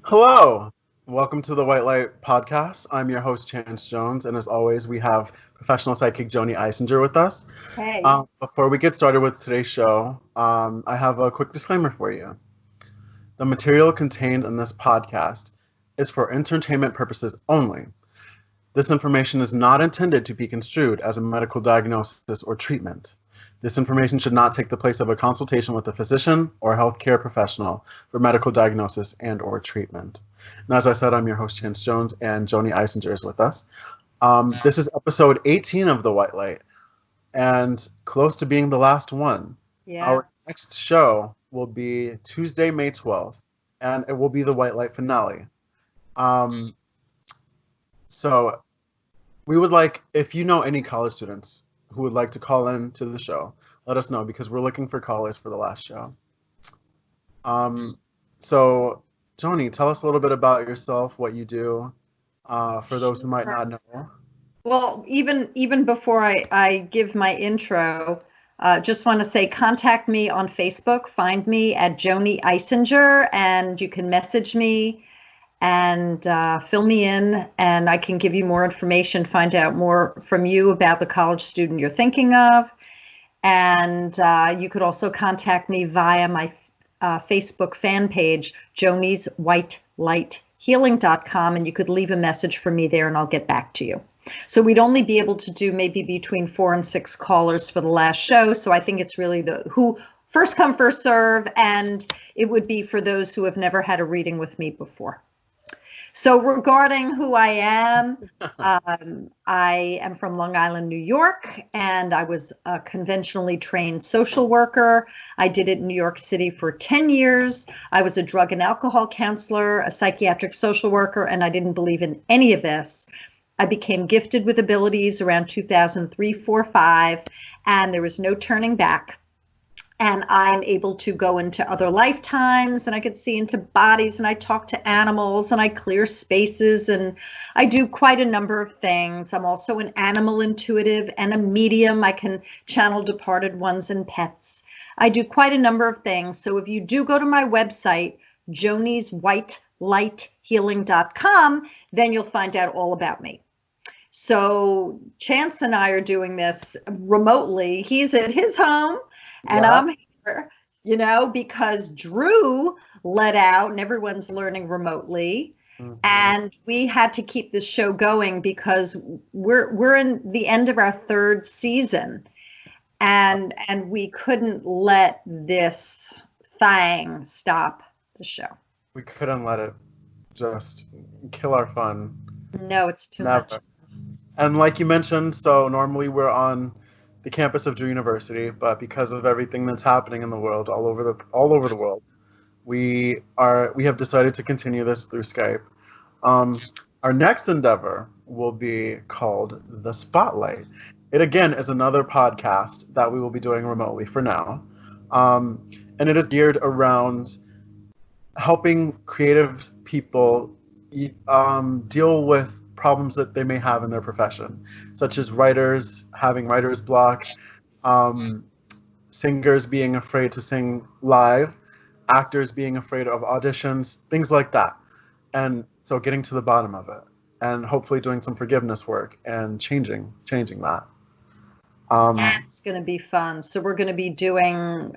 Hello, welcome to the White Light Podcast. I'm your host, Chance Jones, and as always, we have professional psychic Joanie Eisinger with us. Hey. Before we get started with today's show, I have a quick disclaimer for you. The material contained in this podcast is for entertainment purposes only. This information is not intended to be construed as a medical diagnosis or treatment. This information should not take the place of a consultation with a physician or healthcare professional for medical diagnosis and/or treatment. And as I said, I'm your host, Chance Jones, and Joanie Eisinger is with us. This is episode 18 of The White Light, and close to being the last one. Yeah. Our next show will be Tuesday, May 12th, and it will be the White Light finale. So we would like, if you know any college students who would like to call in to the show, let us know because we're looking for callers for the last show. So Joanie, tell us a little bit about yourself, what you do, for those who might not know. Well, even before I give my intro, just want to say contact me on Facebook. Find me at Joanie Eisinger, and you can message me and fill me in, and I can give you more information, find out more from you about the college student you're thinking of. And you could also contact me via my Facebook fan page, Joanie's White Light Healing.com, and you could leave a message for me there and I'll get back to you. So we'd only be able to do maybe between 4 and 6 callers for the last show. So I think it's really the who first come, first serve, and it would be for those who have never had a reading with me before. So regarding who I am, I am from Long Island, New York, and I was a conventionally trained social worker. I did it in New York City for 10 years. I was a drug and alcohol counselor, a psychiatric social worker, and I didn't believe in any of this. I became gifted with abilities around 2003, 4, 5, and there was no turning back. And I'm able to go into other lifetimes, and I could see into bodies, and I talk to animals, and I clear spaces, and I do quite a number of things. I'm also an animal intuitive and a medium. I can channel departed ones and pets. I do quite a number of things. So if you do go to my website, jonieswhitelightshealing.com, then you'll find out all about me. So Chance and I are doing this remotely. He's at his home. And I'm here, because Drew let out and everyone's learning remotely. Mm-hmm. And we had to keep this show going because we're in the end of our 3rd season. And we couldn't let this thing stop the show. We couldn't let it just kill our fun. No, it's too much. And like you mentioned, so normally we're on the campus of Drew University, but because of everything that's happening in the world, all over the world, we have decided to continue this through Skype. Our next endeavor will be called The Spotlight. It again is another podcast that we will be doing remotely for now, and it is geared around helping creative people deal with problems that they may have in their profession, such as writers having writer's block, singers being afraid to sing live, actors being afraid of auditions, things like that. And so getting to the bottom of it and hopefully doing some forgiveness work and changing that. That's going to be fun. So we're going to be doing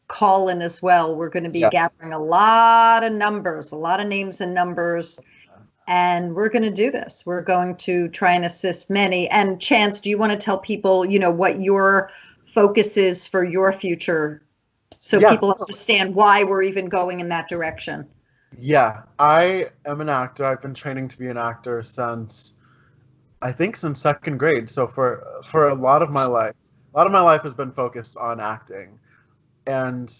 call-in as well. We're going to be gathering a lot of numbers, a lot of names and numbers. And we're going to do this. We're going to try and assist many. And Chance, do you want to tell people, what your focus is for your future so people understand why we're even going in that direction? Yeah, I am an actor. I've been training to be an actor since 2nd grade. So for a lot of my life has been focused on acting. And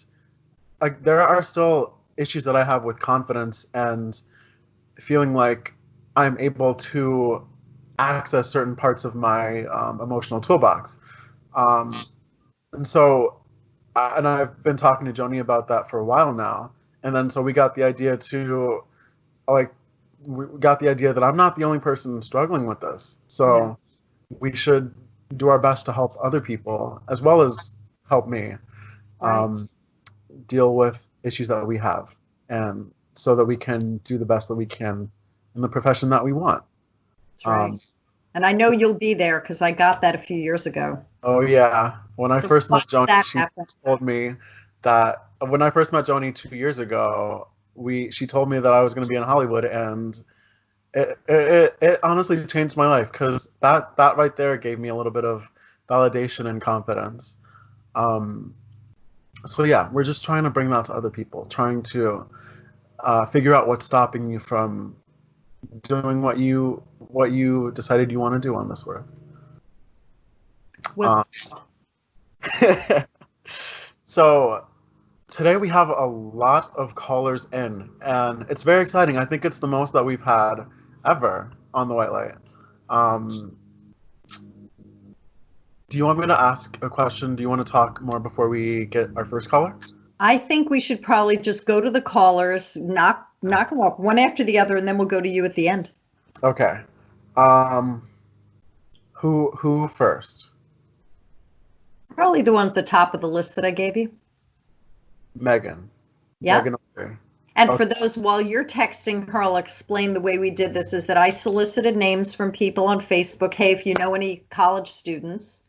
there are still issues that I have with confidence and feeling like I'm able to access certain parts of my emotional toolbox. And so, and I've been talking to Joanie about that for a while now. And then so we got the idea that I'm not the only person struggling with this. So we should do our best to help other people as well as help me deal with issues that we have. And so that we can do the best that we can in the profession that we want. That's right. And I know you'll be there because I got that a few years ago. Oh yeah, when I So first met watch Joanie, that she happen. told me that when I first met Joanie 2 years ago, she told me that I was going to be in Hollywood, and it honestly changed my life because that right there gave me a little bit of validation and confidence. So yeah, we're just trying to bring that to other people, trying to figure out what's stopping you from doing what you decided you want to do on this earth. Well, So today we have a lot of callers in, and it's very exciting. I think it's the most that we've had ever on the White Light. Do you want me to ask a question? Do you want to talk more before we get our first caller? I think we should probably just go to the callers, knock them off one after the other, and then we'll go to you at the end. Okay. Who first? Probably the one at the top of the list that I gave you. Megan. Yeah. Megan, okay. And Okay. for those, while you're texting her, I'll explain the way we did this is that I solicited names from people on Facebook. Hey, if you know any college students.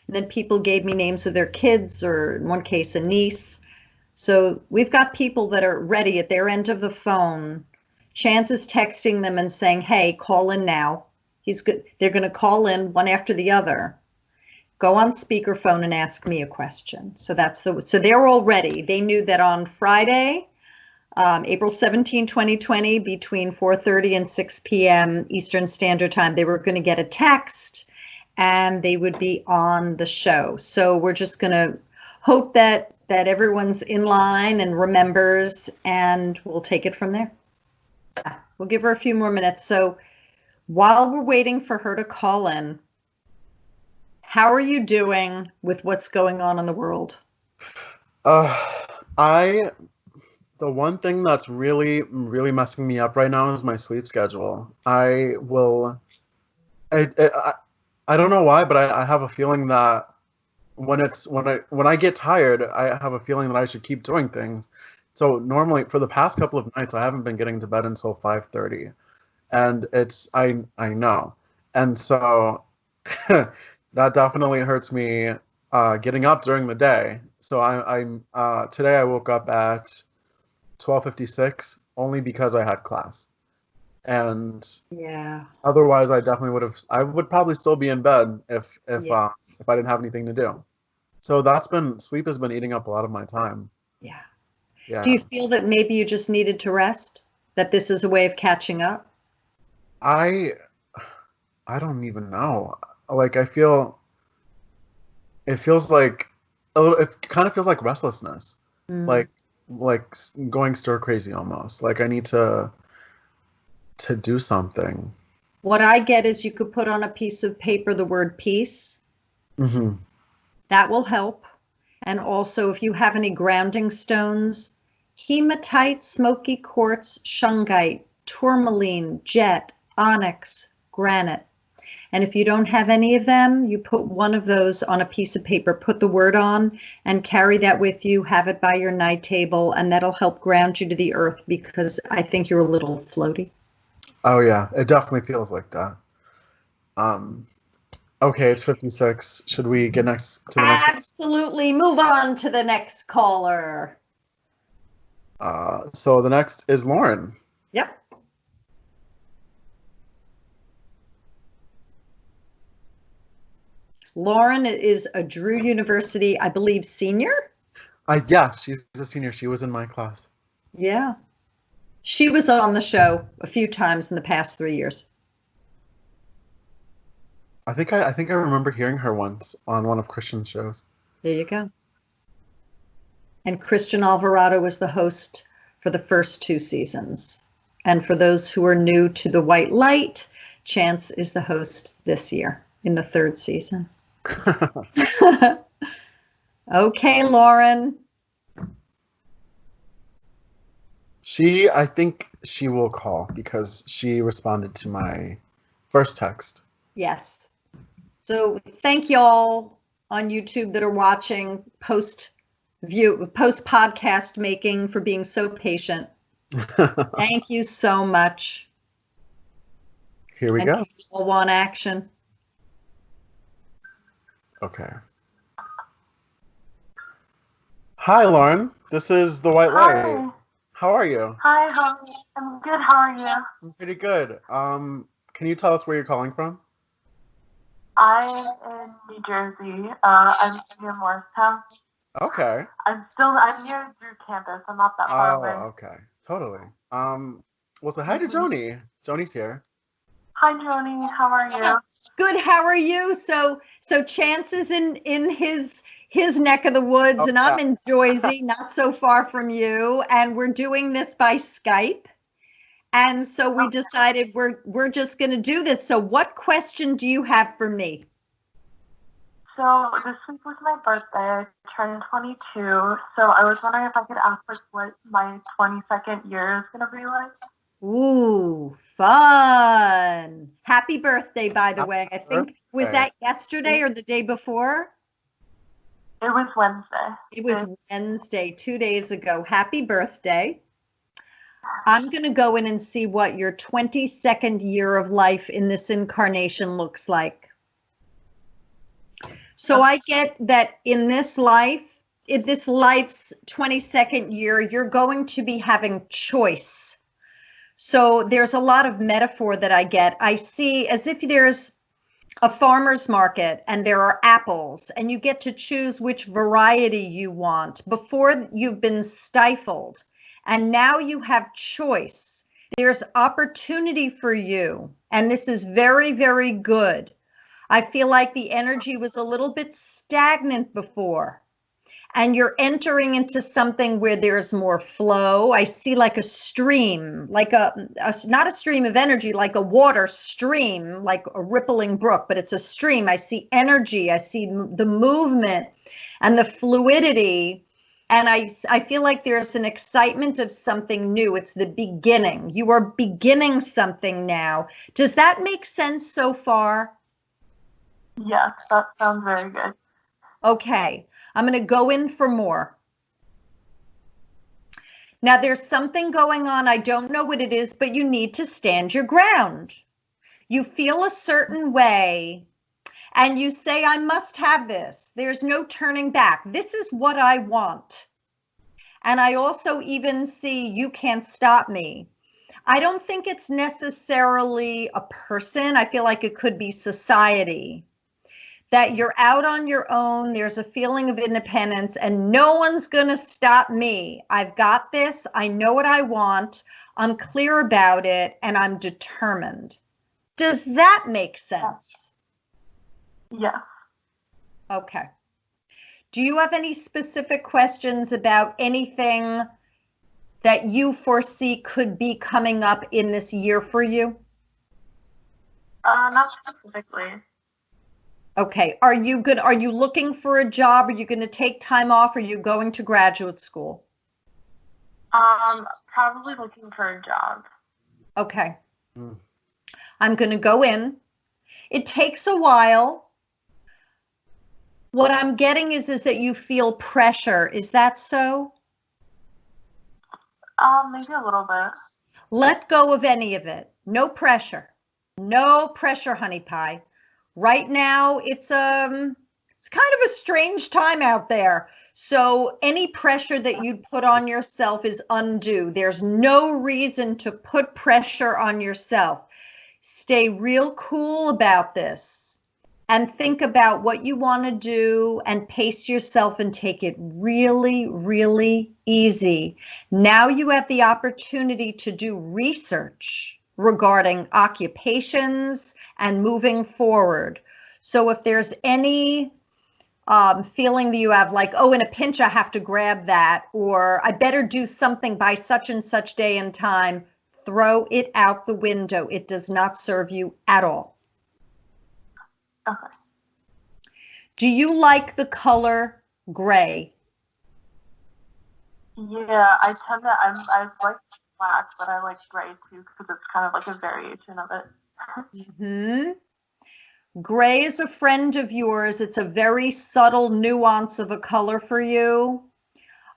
And then people gave me names of their kids, or in one case, a niece. So we've got people that are ready at their end of the phone. Chance is texting them and saying, hey, call in now. He's good. They're going to call in one after the other. Go on speakerphone and ask me a question. So so they're all ready. They knew that on Friday, April 17, 2020, between 4:30 and 6 p.m. Eastern Standard Time, they were going to get a text and they would be on the show. So we're just going to hope that everyone's in line and remembers, and we'll take it from there. We'll give her a few more minutes. So while we're waiting for her to call in, how are you doing with what's going on in the world? The one thing that's really, really messing me up right now is my sleep schedule. I don't know why, but I have a feeling that when I get tired, I have a feeling that I should keep doing things. So normally for the past couple of nights, I haven't been getting to bed until 5:30, and I know, and so that definitely hurts me getting up during the day. So today I woke up at 12:56 only because I had class, and Yeah. otherwise I would probably still be in bed if Yeah. I didn't have anything to do. So sleep has been eating up a lot of my time. Yeah. Yeah. Do you feel that maybe you just needed to rest? That this is a way of catching up? I don't even know. Like it feels like it kind of feels like restlessness. Mm. Like going stir crazy almost. Like I need to do something. What I get is you could put on a piece of paper the word peace. Mm-hmm. That will help. And also, if you have any grounding stones, hematite, smoky quartz, shungite, tourmaline, jet, onyx, granite. And if you don't have any of them, you put one of those on a piece of paper, put the word on, and carry that with you, have it by your night table, and that'll help ground you to the earth, because I think you're a little floaty. Oh yeah, it definitely feels like that. Okay, it's 56. Should we get to the next? Absolutely. Move on to the next caller. So the next is Lauren. Yep. Lauren is a Drew University, I believe, senior. Yeah, she's a senior. She was in my class. Yeah. She was on the show a few times in the past 3 years. I think I remember hearing her once on one of Christian's shows. There you go. And Christian Alvarado was the host for the first 2 seasons. And for those who are new to the White Light, Chance is the host this year in the 3rd season. Okay, Lauren. I think she will call because she responded to my first text. Yes. So thank y'all on YouTube that are watching post podcast making for being so patient. Thank you so much. Here we And go. people want action. Okay. Hi, Lauren. This is the White Light. Hi. How are you? Hi, I'm good. How are you? I'm pretty good. Can you tell us where you're calling from? I'm in New Jersey. I'm near Morristown. Okay. I'm near Drew campus. I'm not that far Oh, away. okay. Totally. Well, so hi to Joanie. Joanie's here. Hi, Joanie. How are you? Good. How are you? So Chance is in his neck of the woods, Oh, and I'm yeah. in Jersey, not so far from you, and we're doing this by Skype. And so we decided we're just going to do this. So what question do you have for me? So this week was my birthday. I turned 22. So I was wondering if I could ask like what my 22nd year is gonna be like. Ooh, fun. Happy birthday, by the way. I think, was birthday. that yesterday or the day before? It was Wednesday. It was Wednesday, 2 days ago. Happy birthday. I'm going to go in and see what your 22nd year of life in this incarnation looks like. So I get that in this life's 22nd year, you're going to be having choice. So there's a lot of metaphor that I get. I see as if there's a farmer's market and there are apples and you get to choose which variety you want before you've been stifled. And now you have choice. There's opportunity for you. And this is very, very good. I feel like the energy was a little bit stagnant before. And you're entering into something where there's more flow. I see like a stream, like not a stream of energy, like a water stream, like a rippling brook, but it's a stream. I see energy. I see the movement and the fluidity. And I feel like there's an excitement of something new. It's the beginning. You are beginning something now. Does that make sense so far? Yes, that sounds very good. Okay. I'm going to go in for more. Now there's something going on. I don't know what it is, but you need to stand your ground. You feel a certain way and you say, I must have this. There's no turning back. This is what I want. And I also even see you can't stop me. I don't think it's necessarily a person. I feel like it could be society. That you're out on your own, there's a feeling of independence, and no one's going to stop me. I've got this. I know what I want. I'm clear about it, and I'm determined. Does that make sense? Yes. Okay. Do you have any specific questions about anything that you foresee could be coming up in this year for you? Not specifically. Okay. Are you looking for a job? Are you going to take time off? Are you going to graduate school? Probably looking for a job. Okay. I'm going to go in. It takes a while. What I'm getting is that you feel pressure. Is that so? Maybe a little bit. Let go of any of it. No pressure. No pressure, honey pie. Right now, it's kind of a strange time out there. So any pressure that you'd put on yourself is undue. There's no reason to put pressure on yourself. Stay real cool about this and think about what you want to do and pace yourself and take it really, really easy. Now you have the opportunity to do research regarding occupations and moving forward. So if there's any feeling that you have like, oh, in a pinch, I have to grab that, or I better do something by such and such day and time, throw it out the window. It does not serve you at all. Okay. Do you like the color gray? Yeah, I like black, but I like gray too because it's kind of like a variation of it. Gray is a friend of yours. It's a very subtle nuance of a color for you.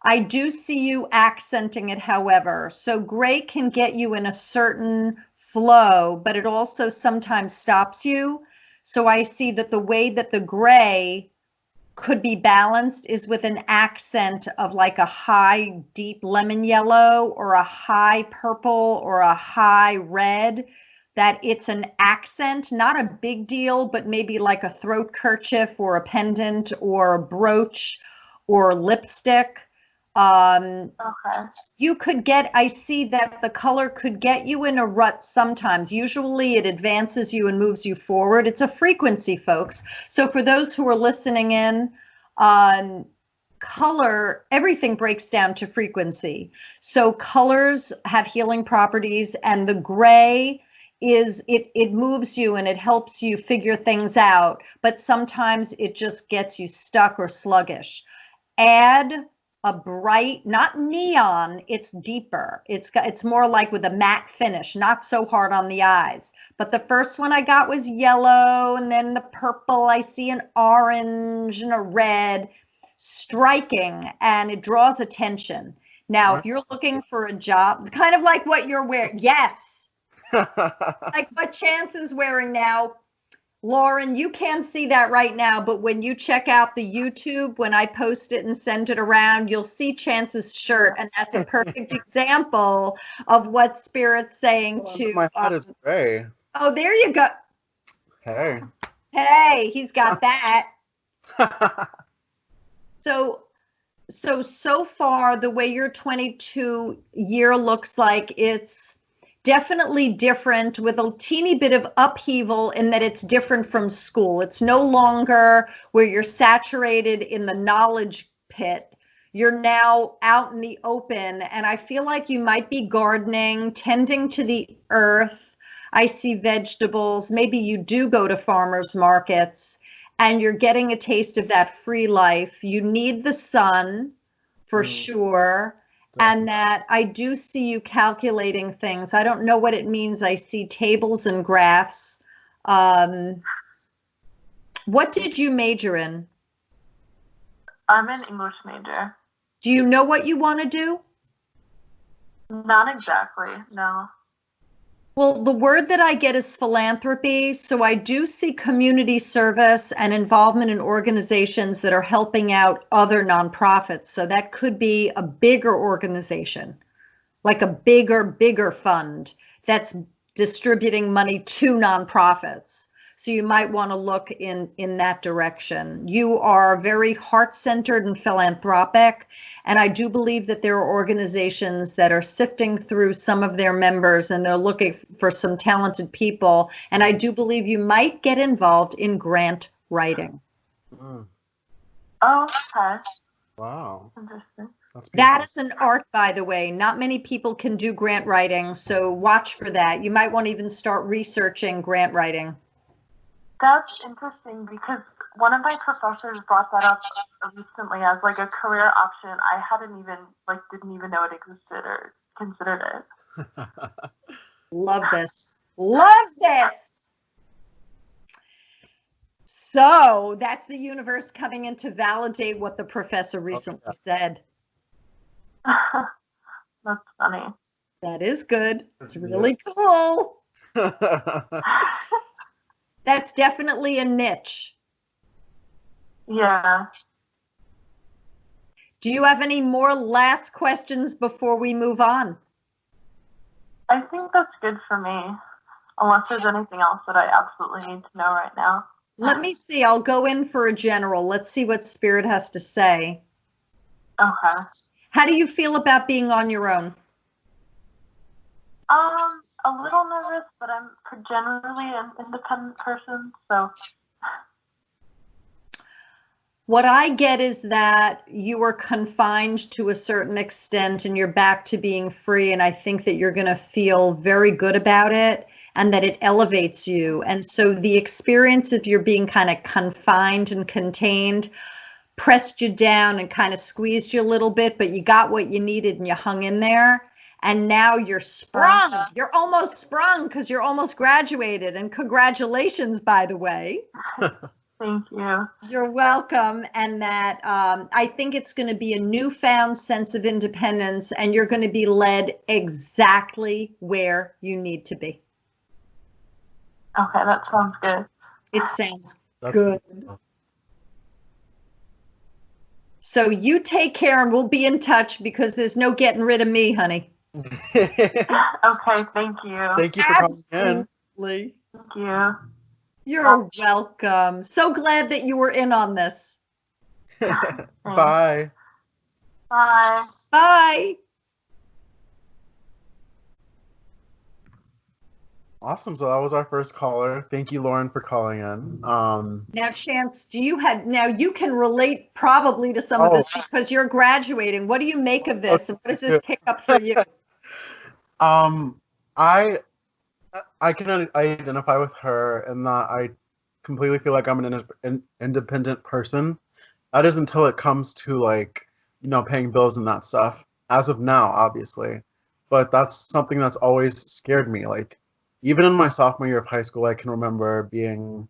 I do see you accenting it, however. So gray can get you in a certain flow, but it also sometimes stops you. So I see that the way that the gray could be balanced is with an accent of like a high deep lemon yellow or a high purple or a high red, that it's an accent, not a big deal, but maybe like a throat kerchief or a pendant or a brooch or lipstick. Okay. You could get, I see that the color could get you in a rut sometimes. Usually it advances you and moves you forward. It's a frequency, folks. So for those who are listening in, color, everything breaks down to frequency. So colors have healing properties, and the gray is, it moves you and it helps you figure things out, but sometimes it just gets you stuck or sluggish. Add a bright, not neon, it's deeper. It's more like with a matte finish, not so hard on the eyes. But the first one I got was yellow, and then the purple, I see an orange and a red, striking, and it draws attention. Now, if you're looking for a job, kind of like what you're wearing, yes, like what Chance is wearing now. Lauren, you can't see that right now, but when you check out the YouTube, when I post it and send it around, you'll see Chance's shirt, and that's a perfect example of what Spirit's saying to. My hat is gray. Oh, there you go. Hey. Hey, he's got that. So far, the way your 22 year looks like, it's definitely different, with a teeny bit of upheaval in that it's different from school. It's no longer where you're saturated in the knowledge pit. You're now out in the open, and I feel like you might be gardening, tending to the earth. I see vegetables. Maybe you do go to farmers markets, and you're getting a taste of that free life. You need the sun for sure. And that I do see you calculating things. I don't know what it means. I see tables and graphs. What did you major in? I'm an English major. Do you know what you want to do? Not exactly, no. Well, the word that I get is philanthropy. So I do see community service and involvement in organizations that are helping out other nonprofits. So that could be a bigger organization, like a bigger fund that's distributing money to nonprofits. So you might want to look in that direction. You are very heart-centered and philanthropic, and I do believe that there are organizations that are sifting through some of their members, and they're looking for some talented people. And I do believe you might get involved in grant writing. Oh, okay. Wow. Interesting. That is an art, by the way. Not many people can do grant writing, so watch for that. You might want to even start researching grant writing. That's interesting, because one of my professors brought that up recently as like a career option. I didn't even know it existed or considered it. Love this. Love this. So that's the universe coming in to validate what the professor recently said. That's funny. That is good. It's really cool. That's definitely a niche. Yeah. Do you have any more last questions before we move on? I think that's good for me, unless there's anything else that I absolutely need to know right now. Let me see. I'll go in for a general. Let's see what Spirit has to say. Okay. How do you feel about being on your own? A little nervous, but I'm generally an independent person, so. What I get is that you are confined to a certain extent and you're back to being free, and I think that you're going to feel very good about it and that it elevates you. And so the experience of your being kind of confined and contained pressed you down and kind of squeezed you a little bit, but you got what you needed and you hung in there. And now you're sprung. You're almost sprung because you're almost graduated. And congratulations, by the way. Thank you. You're welcome. And that I think it's going to be a newfound sense of independence, and you're going to be led exactly where you need to be. Okay, that sounds good. It sounds That's good. So you take care, and we'll be in touch, because there's no getting rid of me, honey. Okay, thank you. Thank you for calling in. Absolutely. Thank you. You're welcome. So glad that you were in on this. Bye. Bye. Bye. Awesome. So that was our first caller. Thank you, Lauren, for calling in. Now, Chance, now you can relate probably to some of this because you're graduating. What do you make of this? And what does this kick up for you? I can identify with her in that I completely feel like I'm an independent person. That is until it comes to, like, paying bills and that stuff. As of now, obviously. But that's something that's always scared me. Like, even in my sophomore year of high school, I can remember being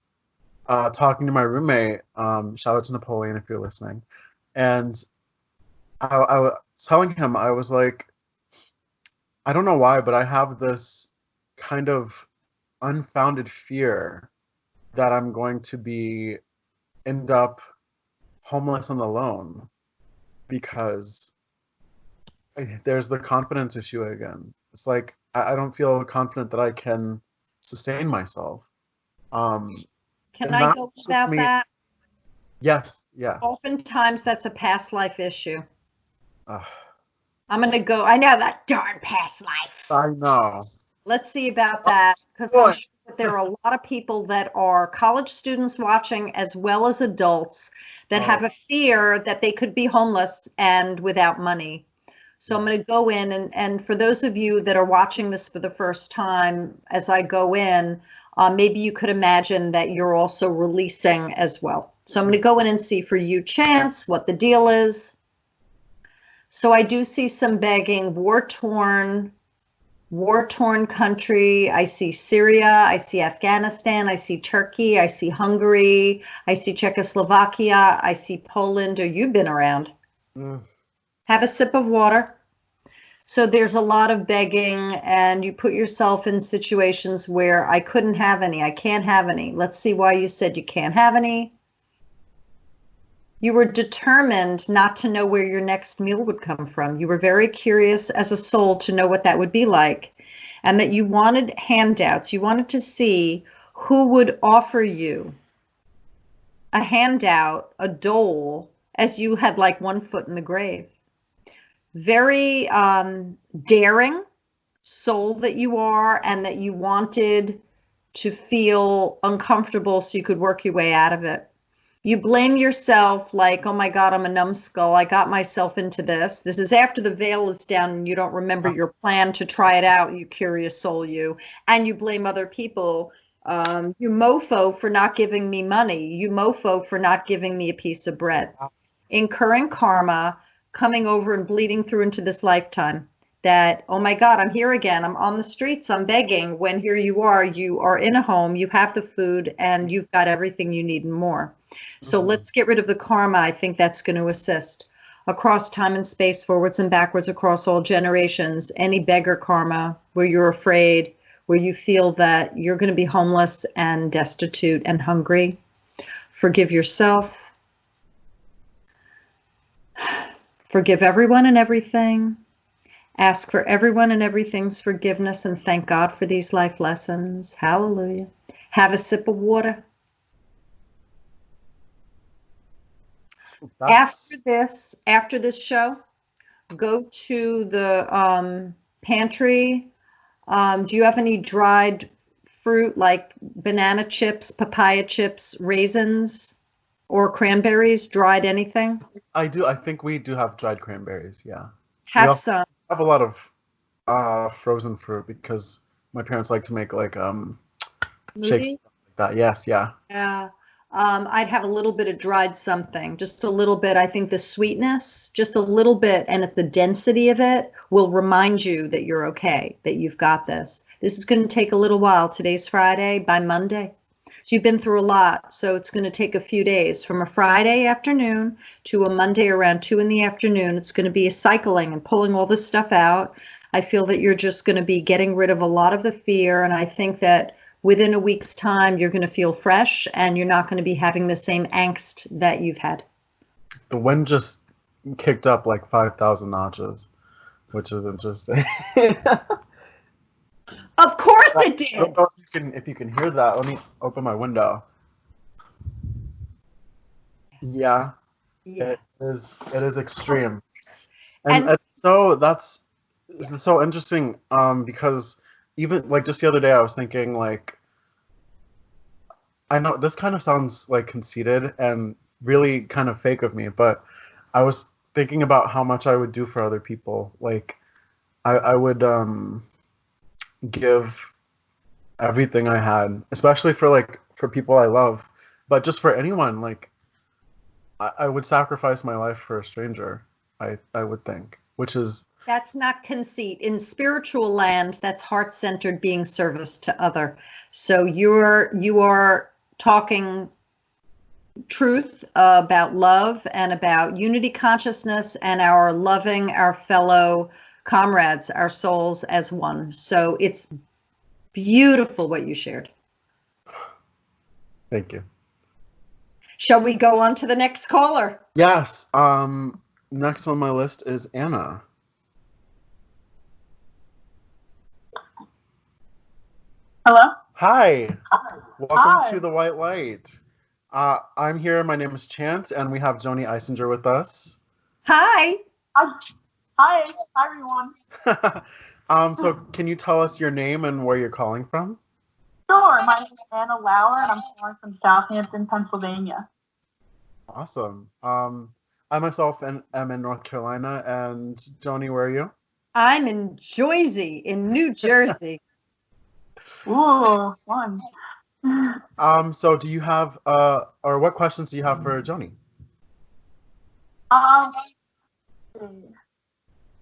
talking to my roommate. Shout out to Napoleon if you're listening. And I was telling him, I was like, I don't know why, but I have this kind of unfounded fear that I'm going to end up homeless and alone, because there's the confidence issue again. It's like I don't feel confident that I can sustain myself. Can I go about that? Yes, yeah. Oftentimes that's a past life issue. I'm going to go, I know that darn past life. I know. Let's see about that, because I'm sure that there are a lot of people that are college students watching, as well as adults, that have a fear that they could be homeless and without money. So I'm going to go in, and for those of you that are watching this for the first time, as I go in, maybe you could imagine that you're also releasing as well. So I'm going to go in and see for you, Chance, what the deal is. So I do see some begging, war-torn country. I see Syria, I see Afghanistan, I see Turkey, I see Hungary, I see Czechoslovakia, I see Poland. Or you've been around. Have a sip of water. So there's a lot of begging, and you put yourself in situations where I couldn't have any, I can't have any. Let's see why you said you can't have any. You were determined not to know where your next meal would come from. You were very curious as a soul to know what that would be like, and that you wanted handouts. You wanted to see who would offer you a handout, a dole, as you had like one foot in the grave. Very daring soul that you are, and that you wanted to feel uncomfortable so you could work your way out of it. You blame yourself like, oh my God, I'm a numbskull. I got myself into this. This is after the veil is down and you don't remember your plan to try it out, you curious soul, you. And you blame other people. You mofo for not giving me money. You mofo for not giving me a piece of bread. Incurring karma, coming over and bleeding through into this lifetime. That, oh my God, I'm here again. I'm on the streets. I'm begging. When here you are in a home, you have the food, and you've got everything you need and more. So let's get rid of the karma. I think that's going to assist. Across time and space, forwards and backwards, across all generations, any beggar karma where you're afraid, where you feel that you're going to be homeless and destitute and hungry. Forgive yourself. Forgive everyone and everything. Ask for everyone and everything's forgiveness, and thank God for these life lessons. Hallelujah. Have a sip of water. After this show, go to the pantry. Do you have any dried fruit like banana chips, papaya chips, raisins, or cranberries? Dried anything? I do. I think we do have dried cranberries. Yeah. Have some. I have a lot of frozen fruit because my parents like to make like shakes like that. Yes. Yeah. Yeah. I'd have a little bit of dried something, just a little bit. I think the sweetness, just a little bit, and the density of it will remind you that you're okay, that you've got this. This is going to take a little while. Today's Friday. By Monday, So you've been through a lot. So it's going to take a few days, from a Friday afternoon to a Monday around 2 in the afternoon. It's going to be a cycling and pulling all this stuff out. I feel that you're just going to be getting rid of a lot of the fear. And I think that within a week's time, you're going to feel fresh and you're not going to be having the same angst that you've had. The wind just kicked up like 5,000 notches, which is interesting. Of course it did. I don't know if you can hear that. Let me open my window. Yeah. It is extreme. And so this is so interesting because even like just the other day I was thinking, like, I know this kind of sounds like conceited and really kind of fake of me, but I was thinking about how much I would do for other people. Like I would give everything I had, especially for people I love, but just for anyone. Like I would sacrifice my life for a stranger. I would think, which is, that's not conceit. In spiritual land, that's heart-centered, being service to other. So you are talking truth about love and about unity consciousness and our loving our fellow comrades, our souls as one. So it's beautiful what you shared. thank you. Shall we go on to the next caller? Yes. Next on my list is Anna. Hello? Hi. Welcome Hi. to the White Light. I'm here. My name is Chance, and we have Joanie Eisinger with us. Hi. Hi, everyone. So can you tell us your name and where you're calling from? Sure, my name is Anna Lauer, and I'm calling from Southampton, Pennsylvania. Awesome. I myself am in North Carolina, and Joanie, where are you? I'm in Jersey, in New Jersey. Ooh, fun. So do you have, or what questions do you have for Joanie?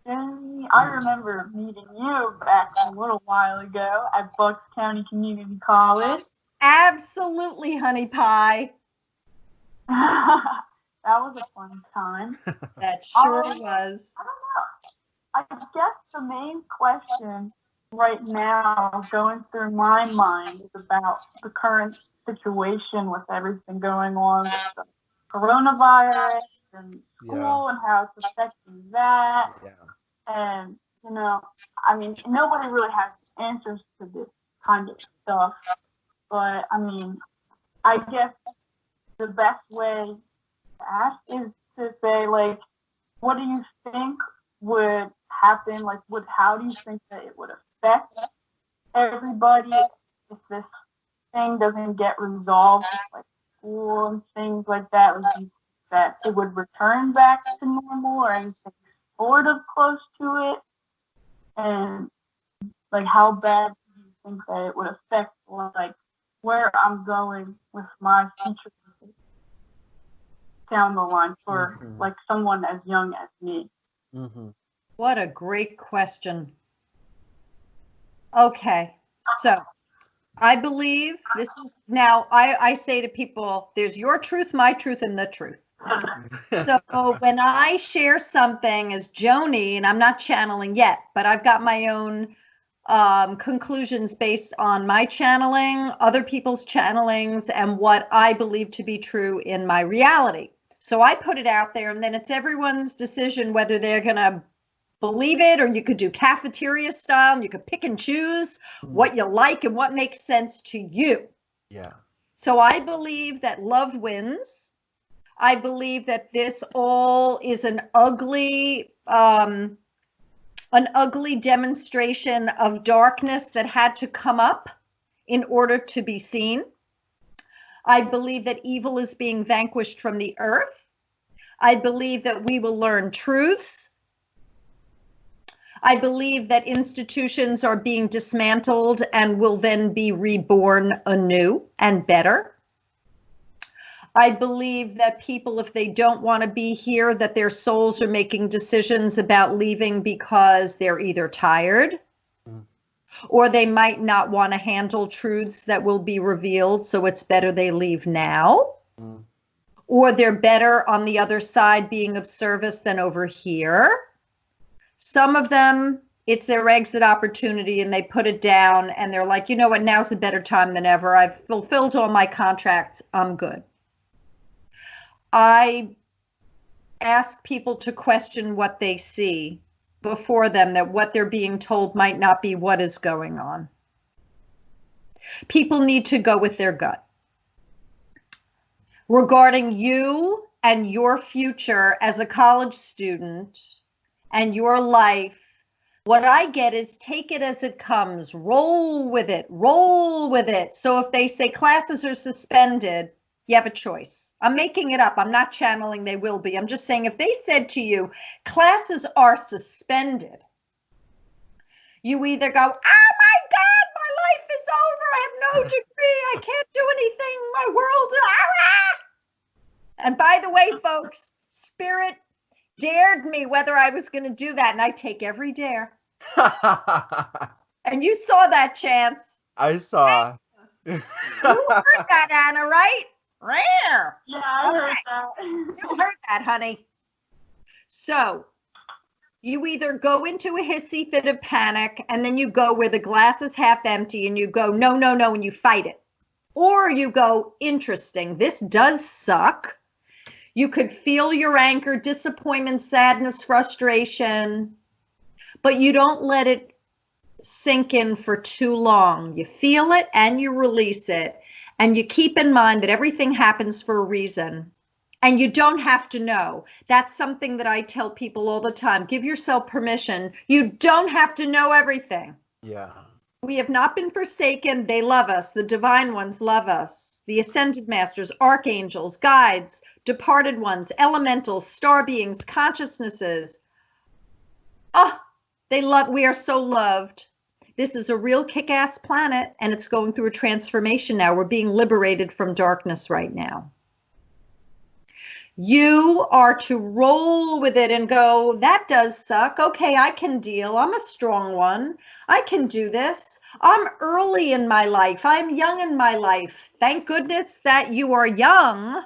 Jenny, I remember meeting you back a little while ago at Bucks County Community College. Absolutely, honey pie. That was a fun time. That sure was. I don't know. I guess the main question right now going through my mind is about the current situation with everything going on with the coronavirus and school and how it's affecting that. Yeah. And, I mean, nobody really has answers to this kind of stuff. But, I mean, I guess the best way to ask is to say, like, what do you think would happen? Like, how do you think that it would affect everybody if this thing doesn't get resolved, like school and things like that? Like, that it would return back to normal or anything sort of close to it? And, like, how bad do you think that it would affect, like, where I'm going with my future down the line for like someone as young as me? What a great question. Okay, so I believe this is, now I say to people, there's your truth, my truth, and the truth. So when I share something as Joanie, and I'm not channeling yet, but I've got my own conclusions based on my channeling, other people's channelings, and what I believe to be true in my reality. So I put it out there, and then it's everyone's decision whether they're going to believe it, or you could do cafeteria style, and you could pick and choose what you like and what makes sense to you. Yeah. So I believe that love wins. I believe that this all is an ugly demonstration of darkness that had to come up in order to be seen. I believe that evil is being vanquished from the earth. I believe that we will learn truths. I believe that institutions are being dismantled and will then be reborn anew and better. I believe that people, if they don't want to be here, that their souls are making decisions about leaving because they're either tired, or they might not want to handle truths that will be revealed, so it's better they leave now. Or they're better on the other side being of service than over here. Some of them, it's their exit opportunity and they put it down and they're like, you know what, now's a better time than ever. I've fulfilled all my contracts. I'm good. I ask people to question what they see before them, that what they're being told might not be what is going on. People need to go with their gut. Regarding you and your future as a college student and your life, what I get is take it as it comes, roll with it, roll with it. So if they say classes are suspended, you have a choice. I'm making it up. I'm not channeling they will be. I'm just saying if they said to you, classes are suspended, you either go, oh my God, my life is over. I have no degree. I can't do anything. My world. And by the way, folks, Spirit dared me whether I was going to do that. And I take every dare. And you saw that, Chance. I saw. You heard that, Anna, right? Rare. Yeah, I heard that. You heard that, honey. So you either go into a hissy fit of panic and then you go where the glass is half empty and you go, no, no, no, and you fight it. Or you go, interesting, this does suck. You could feel your anger, disappointment, sadness, frustration, but you don't let it sink in for too long. You feel it and you release it. And you keep in mind that everything happens for a reason. And you don't have to know. That's something that I tell people all the time. Give yourself permission. You don't have to know everything. Yeah. We have not been forsaken. They love us. The divine ones love us. The ascended masters, archangels, guides, departed ones, elementals, star beings, consciousnesses. Oh, they love, we are so loved. This is a real kick-ass planet and it's going through a transformation now. We're being liberated from darkness right now. You are to roll with it and go, that does suck. Okay, I can deal. I'm a strong one. I can do this. I'm early in my life. I'm young in my life. Thank goodness that you are young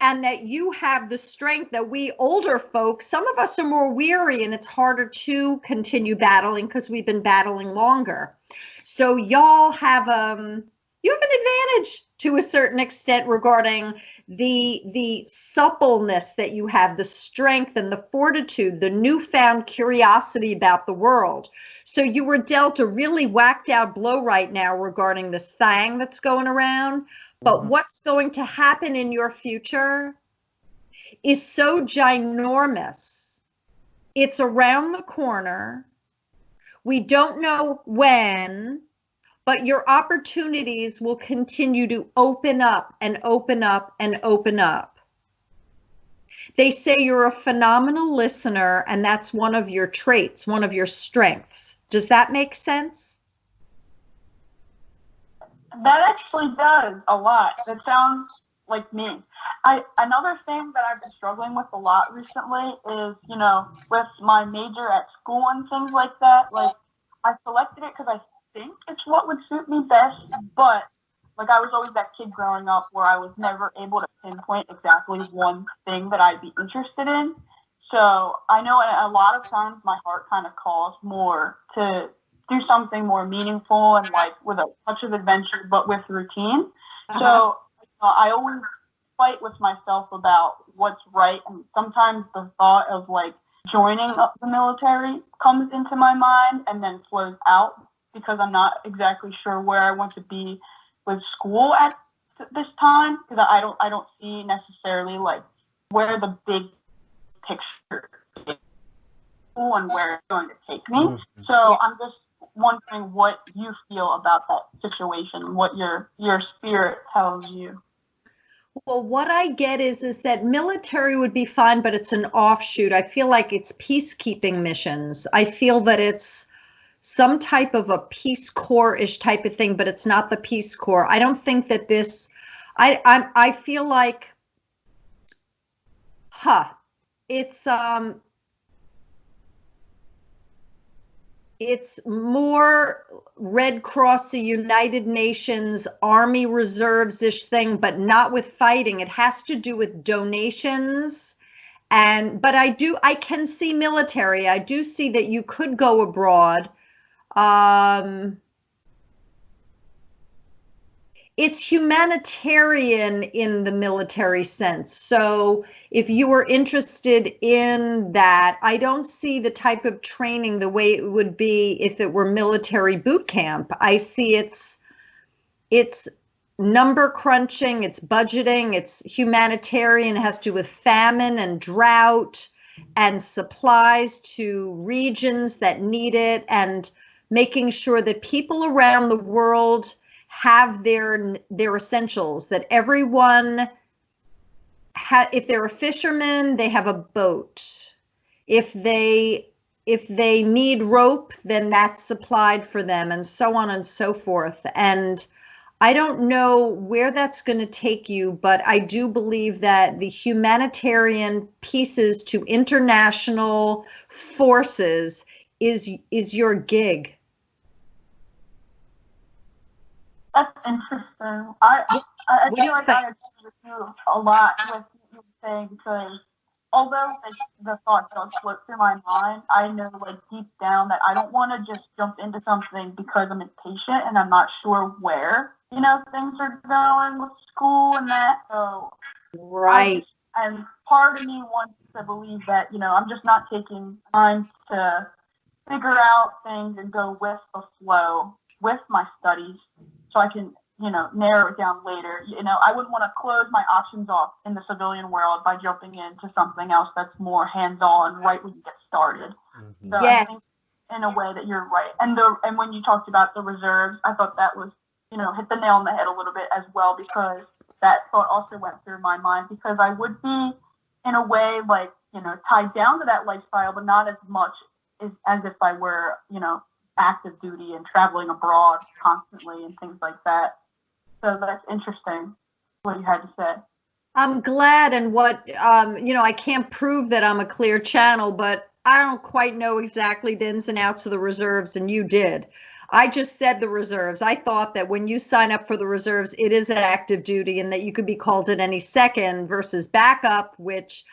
and that you have the strength that we older folks, some of us are more weary and it's harder to continue battling because we've been battling longer. So y'all have you have an advantage to a certain extent regarding the suppleness that you have, the strength and the fortitude, the newfound curiosity about the world. So you were dealt a really whacked out blow right now regarding this thing that's going around. But what's going to happen in your future is so ginormous. It's around the corner. We don't know when, but your opportunities will continue to open up and open up and open up. They say you're a phenomenal listener, and that's one of your traits, one of your strengths. Does that make sense? That actually does a lot. That sounds like me. Another thing that I've been struggling with a lot recently is, you know, with my major at school and things like that. Like, I selected it because I think it's what would suit me best, but like I was always that kid growing up where I was never able to pinpoint exactly one thing that I'd be interested in. So I know a lot of times my heart kind of calls more to do something more meaningful and like with a touch of adventure, but with routine. So I always fight with myself about what's right. And sometimes the thought of like joining up the military comes into my mind and then flows out because I'm not exactly sure where I want to be with school at this time. Because I don't see necessarily like where the big picture is and where it's going to take me. So I'm just wondering what you feel about that situation, what your spirit tells you. Well, what I get is that military would be fine, but it's an offshoot. I feel like it's peacekeeping missions. I feel that it's some type of a Peace Corps-ish type of thing, but it's not the Peace Corps. I don't think that this, I feel like, it's, it's more Red Cross, the United Nations, Army Reserves-ish thing, but not with fighting. It has to do with donations. But I can see military. I do see that you could go abroad. It's humanitarian in the military sense. So if you were interested in that, I don't see the type of training the way it would be if it were military boot camp. I see it's number crunching, it's budgeting, it's humanitarian, it has to do with famine and drought and supplies to regions that need it, and making sure that people around the world have their essentials, that everyone if they're a fisherman, they have a boat. If they need rope, then that's supplied for them, and so on and so forth. And I don't know where that's going to take you, but I do believe that the humanitarian pieces to international forces is your gig. That's interesting. I feel like I agree with you a lot with what you were saying, because although the thought does float through my mind, I know like deep down that I don't want to just jump into something because I'm impatient and I'm not sure where, things are going with school and that. So right. And part of me wants to believe that, I'm just not taking time to figure out things and go with the flow with my studies, so I can, narrow it down later. I wouldn't want to close my options off in the civilian world by jumping into something else that's more hands-on right when you get started. Mm-hmm. So yes. I think in a way that you're right. And when you talked about the reserves, I thought that was, hit the nail on the head a little bit as well, because that thought also went through my mind, because I would be in a way like, tied down to that lifestyle, but not as much as if I were, active duty and traveling abroad constantly and things like that. So that's interesting what you had to say. I'm glad. And what, I can't prove that I'm a clear channel, but I don't quite know exactly the ins and outs of the reserves, and you did. I just said the reserves. I thought that when you sign up for the reserves, it is active duty and that you could be called at any second versus backup, which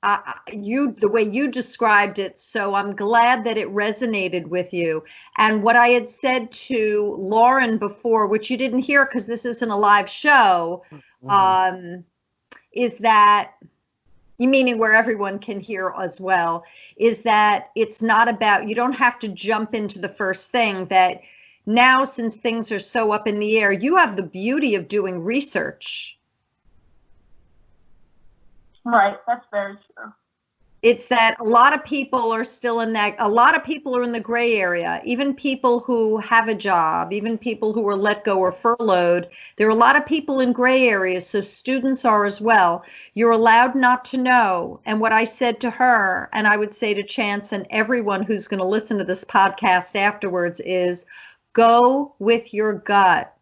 the way you described it. So I'm glad that it resonated with you. And what I had said to Lauren before, which you didn't hear because this isn't a live show, is that, you meaning where everyone can hear as well, is that it's not about, you don't have to jump into the first thing. That now, since things are so up in the air, you have the beauty of doing research. Right, that's very true. It's that a lot of people are still in that, a lot of people are in the gray area, even people who have a job, even people who were let go or furloughed. There are a lot of people in gray areas, so students are as well. You're allowed not to know. And what I said to her, and I would say to Chance and everyone who's going to listen to this podcast afterwards, is go with your gut.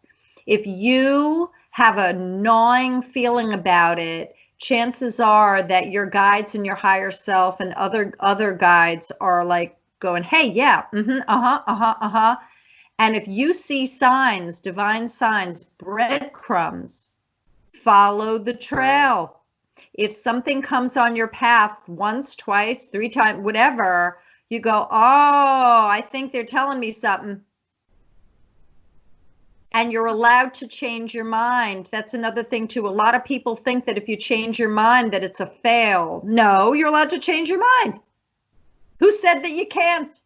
If you have a gnawing feeling about it, chances are that your guides and your higher self and other guides are like going, hey, yeah, And if you see signs, divine signs, breadcrumbs, follow the trail. If something comes on your path once, twice, 3 times, whatever, you go, oh, I think they're telling me something. And you're allowed to change your mind. That's another thing too. A lot of people think that if you change your mind that it's a fail. No, you're allowed to change your mind. Who said that you can't?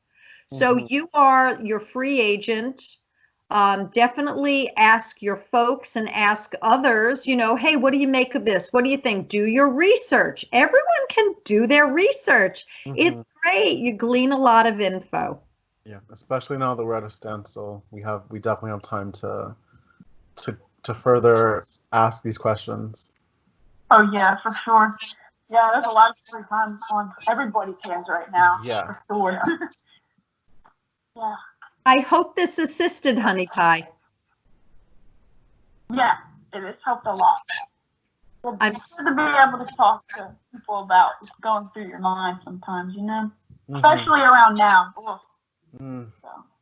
So you are your free agent. Definitely ask your folks and ask others, hey, what do you make of this? What do you think? Do your research. Everyone can do their research. It's great. You glean a lot of info. Yeah, especially now that we're at a standstill, we definitely have time to further ask these questions. Oh yeah, for sure. Yeah, there's a lot of free time on everybody's hands right now. Yeah, for sure. Yeah. I hope this assisted, Honey Pie. Yeah, it has helped a lot. It's good to be able to talk to people about what's going through your mind sometimes, especially around now. Ugh. So.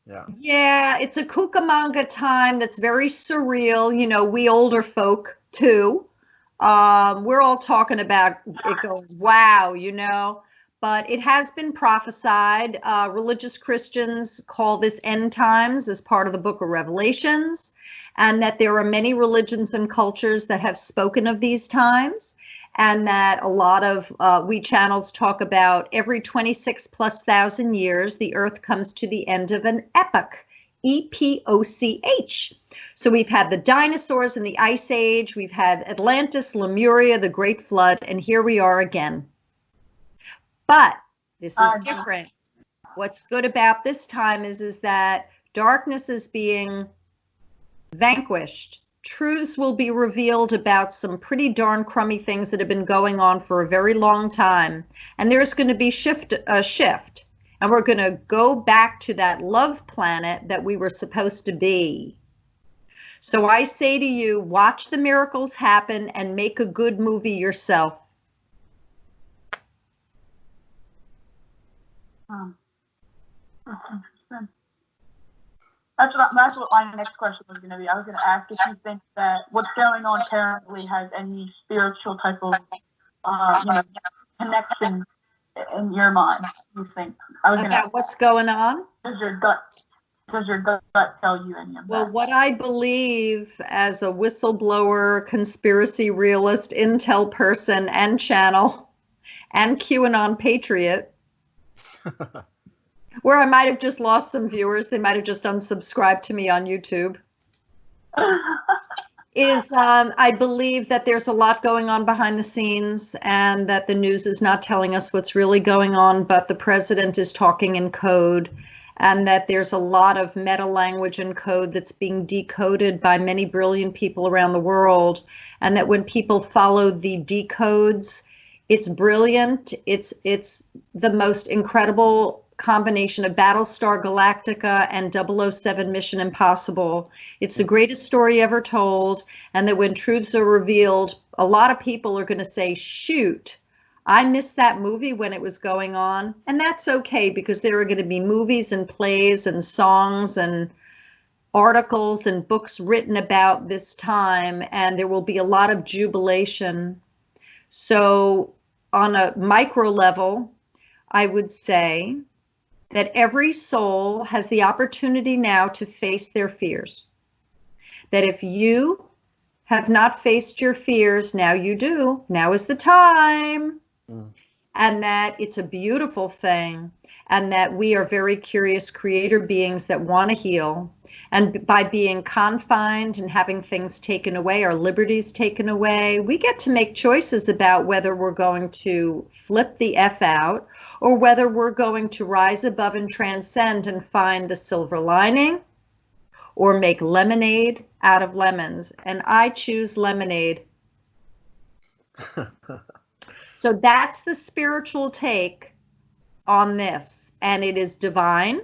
Yeah. Yeah, it's a Cucamonga time that's very surreal. You know, we older folk too. We're all talking about it going, wow, you know, but it has been prophesied. Religious Christians call this end times as part of the book of Revelations, and that there are many religions and cultures that have spoken of these times, and that a lot of we channels talk about every 26 plus thousand years, the earth comes to the end of an epoch. EPOCH. So we've had the dinosaurs in the Ice Age, we've had Atlantis, Lemuria, the Great Flood, and here we are again. But this is different. What's good about this time is that darkness is being vanquished. Truths will be revealed about some pretty darn crummy things that have been going on for a very long time. And there's going to be a shift. And we're going to go back to that love planet that we were supposed to be. So I say to you, watch the miracles happen and make a good movie yourself. That's interesting. That's what my next question was going to be. I was going to ask if you think that what's going on currently has any spiritual type of connection in your mind. You think? I was about what's going on? Does your gut tell you any of that? Well, what I believe as a whistleblower, conspiracy realist, intel person, and channel, and QAnon patriot, where I might have just lost some viewers, they might have just unsubscribed to me on YouTube, is I believe that there's a lot going on behind the scenes and that the news is not telling us what's really going on, but the president is talking in code, and that there's a lot of meta language and code that's being decoded by many brilliant people around the world, and that when people follow the decodes, it's brilliant. It's the most incredible combination of Battlestar Galactica and 007 Mission Impossible. It's the greatest story ever told, and that when truths are revealed, a lot of people are going to say, shoot, I missed that movie when it was going on. And that's okay, because there are going to be movies and plays and songs and articles and books written about this time, and there will be a lot of jubilation. So on a micro level, I would say that every soul has the opportunity now to face their fears. That if you have not faced your fears, now you do. Now is the time. And that it's a beautiful thing. And that we are very curious creator beings that want to heal. And by being confined and having things taken away, our liberties taken away, we get to make choices about whether we're going to flip the F out, or whether we're going to rise above and transcend and find the silver lining, or make lemonade out of lemons. And I choose lemonade. So that's the spiritual take on this. And it is divine.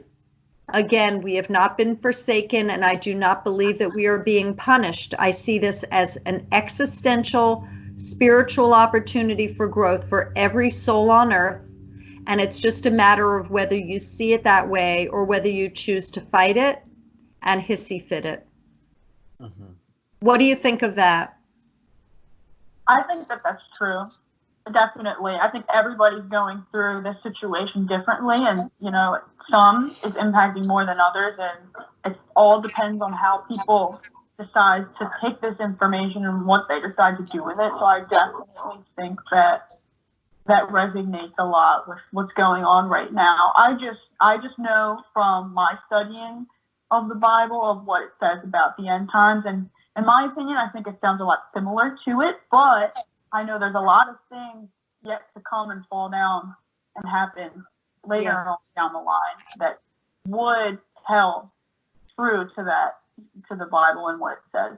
Again, we have not been forsaken, and I do not believe that we are being punished. I see this as an existential, spiritual opportunity for growth for every soul on earth. And it's just a matter of whether you see it that way or whether you choose to fight it and hissy fit it. What do you think of that? I think that that's true. Definitely. I think everybody's going through this situation differently, and, you know, some is impacting more than others, and it all depends on how people decide to take this information and what they decide to do with it. So I definitely think that resonates a lot with what's going on right now. I just know from my studying of the Bible of what it says about the end times, and in my opinion, I think it sounds a lot similar to it, but I know there's a lot of things yet to come and fall down and happen later on down the line that would tell true to the Bible and what it says.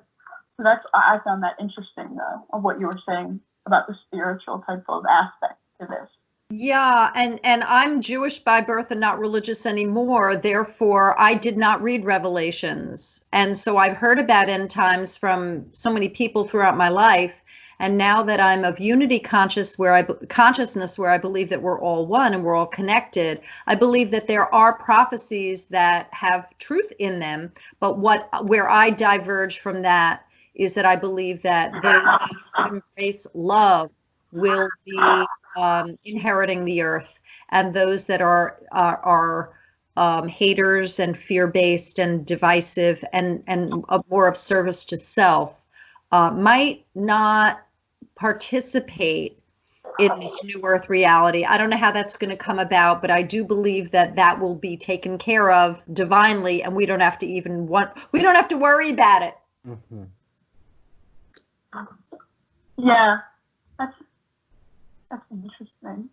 So I found that interesting, though, of what you were saying about the spiritual type of aspect to this. Yeah, and I'm Jewish by birth and not religious anymore. Therefore, I did not read Revelations. And so I've heard about end times from so many people throughout my life. And now that I'm of unity consciousness, where I believe that we're all one and we're all connected, I believe that there are prophecies that have truth in them. But where I diverge from that is that I believe that those who embrace love will be inheriting the earth, and those that are haters and fear-based and divisive and more of service to self might not participate in this new earth reality. I don't know how that's going to come about, but I do believe that that will be taken care of divinely, and we don't have to worry about it. Mm-hmm. Yeah, that's interesting.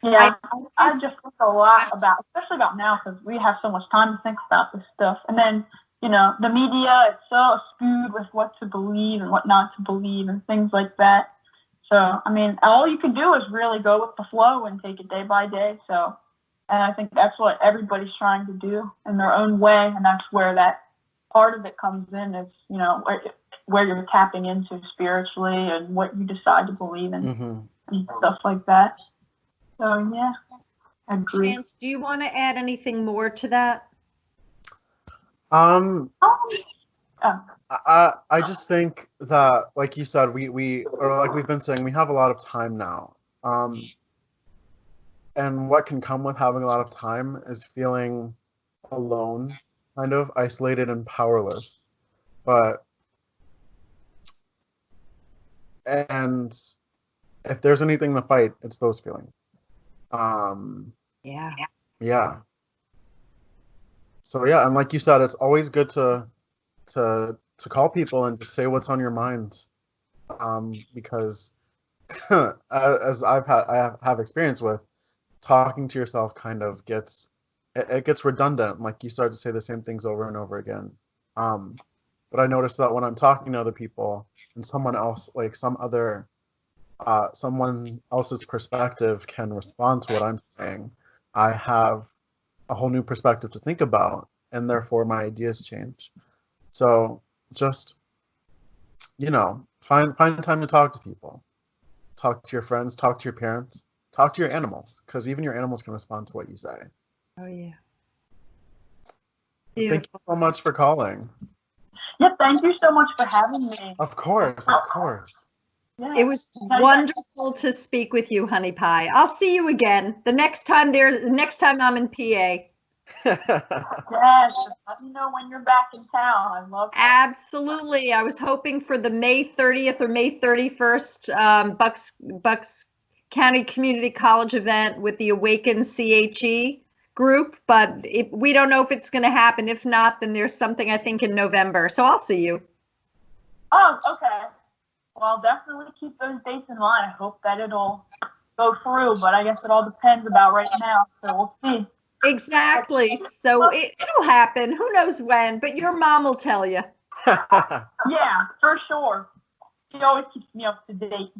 Yeah, I just think a lot about, especially about now, because we have so much time to think about this stuff. And then, the media is so skewed with what to believe and what not to believe and things like that. So, I mean, all you can do is really go with the flow and take it day by day. So, and I think that's what everybody's trying to do in their own way. And that's where that part of it comes in, is, where you're tapping into spiritually and what you decide to believe in, Mm-hmm. and stuff like that. So, yeah, I agree. Chance, do you want to add anything more to that? I just think that, like you said, or like we've been saying, we have a lot of time now. And what can come with having a lot of time is feeling alone, kind of isolated and powerless. And if there's anything to fight, it's those feelings. Yeah. So yeah, and like you said, it's always good to call people and just say what's on your mind, because as I have experience with, talking to yourself kind of gets redundant. Like you start to say the same things over and over again. But I noticed that when I'm talking to other people and someone else, like someone else's perspective can respond to what I'm saying, I have a whole new perspective to think about, and therefore my ideas change. So just, find time to talk to people. Talk to your friends, talk to your parents, talk to your animals, because even your animals can respond to what you say. Oh, yeah. Thank you so much for calling. Yeah, thank you so much for having me. Of course. Yeah. It was wonderful to speak with you, Honey Pie. I'll see you again the next time I'm in PA. Yes, let me know when you're back in town. I love that. Absolutely. I was hoping for the May 30th or May 31st Bucks County Community College event with the Awaken CHE group, but we don't know if it's going to happen. If not, then there's something I think in November. So I'll see you. Oh, okay. Well, definitely keep those dates in mind. I hope that it'll go through, but I guess it all depends about right now. So we'll see. Exactly. So it'll happen. Who knows when? But your mom will tell you. Yeah, for sure. She always keeps me up to date.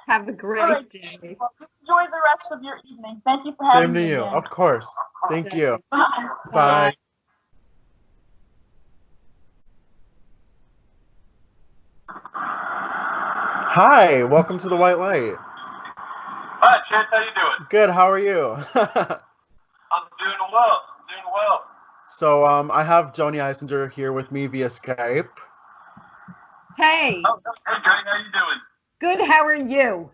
Have a great day. Well, enjoy the rest of your evening. Thank you for having me. Same to you. Again. Of course. Thank you. Bye. Bye. Hi, welcome to the White Light. Hi, Chance. How you doing? Good. How are you? I'm doing well. So, I have Joanie Eisinger here with me via Skype. Hey. Oh, hey, Joanie. How you doing? Good. How are you?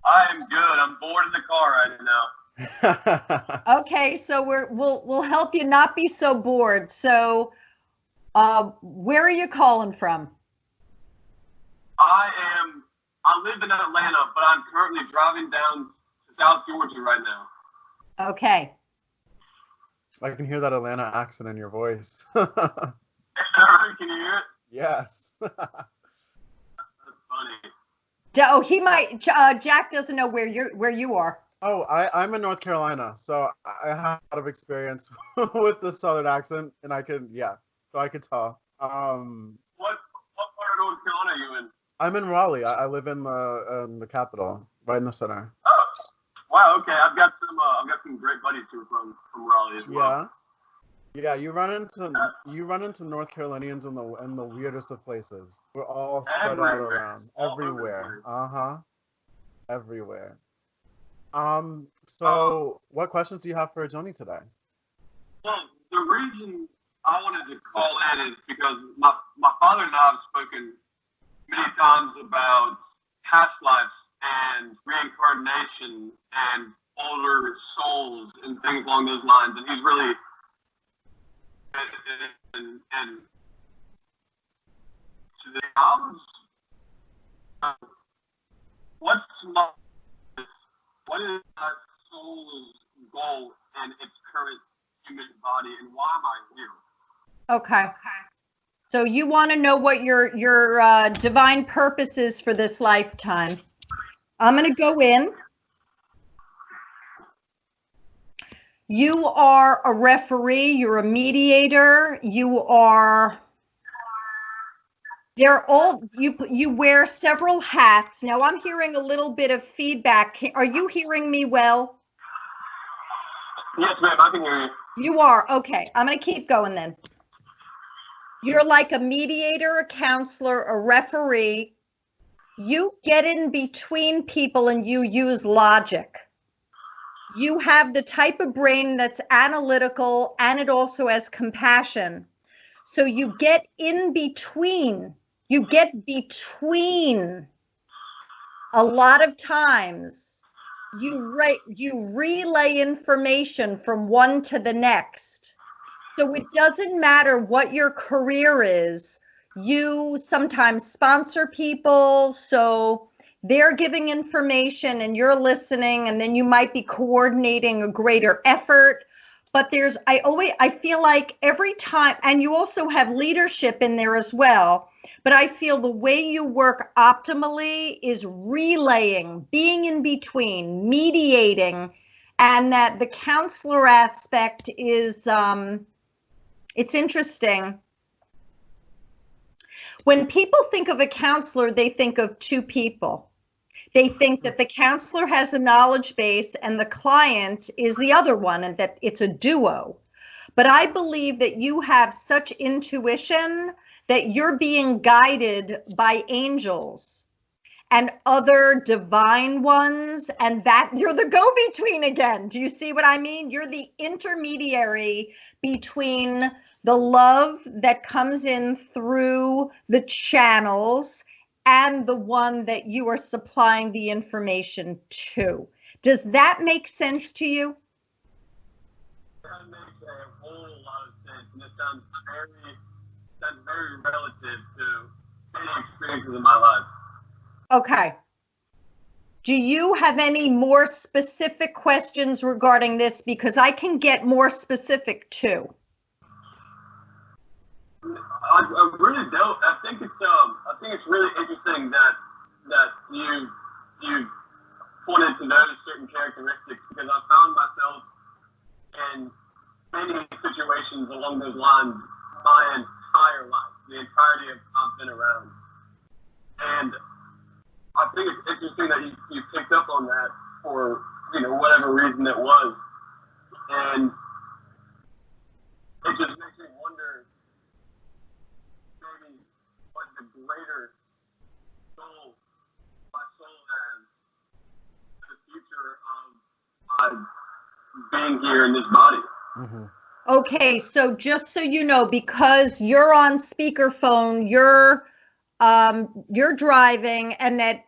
I am good. I'm bored in the car right now. Okay, so we'll help you not be so bored. So, where are you calling from? I live in Atlanta, but I'm currently driving down to South Georgia right now. Okay. I can hear that Atlanta accent in your voice. Can you hear it? Yes. That's funny. Oh, he might. Jack doesn't know where you are. Oh, I'm in North Carolina, so I have a lot of experience with the Southern accent, and I could tell. What part of North Carolina are you in? I'm in Raleigh. I live in the capital, right in the center. Oh, wow. Okay, I've got some great buddies who are from Raleigh as well. Yeah, you run into North Carolinians in the weirdest of places. We're all spread out around everywhere. Everywhere. So what questions do you have for Joanie today? Well, the reason I wanted to call in is because my father and I have spoken many times about past lives and reincarnation and older souls and things along those lines, and he's really and today I was what is my soul's goal in its current human body, and why am I here? Okay. So you want to know what your divine purpose is for this lifetime. I'm going to go in. You are a referee, you're a mediator, you wear several hats. Now I'm hearing a little bit of feedback. Are you hearing me well? Yes, ma'am, I can hear you. You are, okay. I'm going to keep going then. You're like a mediator, a counselor, a referee. You get in between people and you use logic. You have the type of brain that's analytical, and it also has compassion. So you get in between. You get between. A lot of times you relay information from one to the next. So it doesn't matter what your career is. You sometimes sponsor people, so they're giving information and you're listening, and then you might be coordinating a greater effort. But I feel like every time, and you also have leadership in there as well, but I feel the way you work optimally is relaying, being in between, mediating, and that the counselor aspect is, it's interesting. When people think of a counselor, they think of two people. They think that the counselor has the knowledge base and the client is the other one, and that it's a duo. But I believe that you have such intuition that you're being guided by angels and other divine ones, and that you're the go-between again. Do you see what I mean? You're the intermediary between the love that comes in through the channels and the one that you are supplying the information to. Does that make sense to you? That makes a whole lot of sense, and it sounds very relative to any experiences in my life. Okay. Do you have any more specific questions regarding this? Because I can get more specific too. I really don't. I think it's really interesting that you pointed to those certain characteristics, because I found myself in many situations along those lines my entire life, the entirety of I've been around, and I think it's interesting that you picked up on that for whatever reason it was, and it just makes me wonder maybe what the greater goal my soul has for the future of being here in this body. Mm-hmm. Okay, so just so you know, because you're on speakerphone, you're driving, and that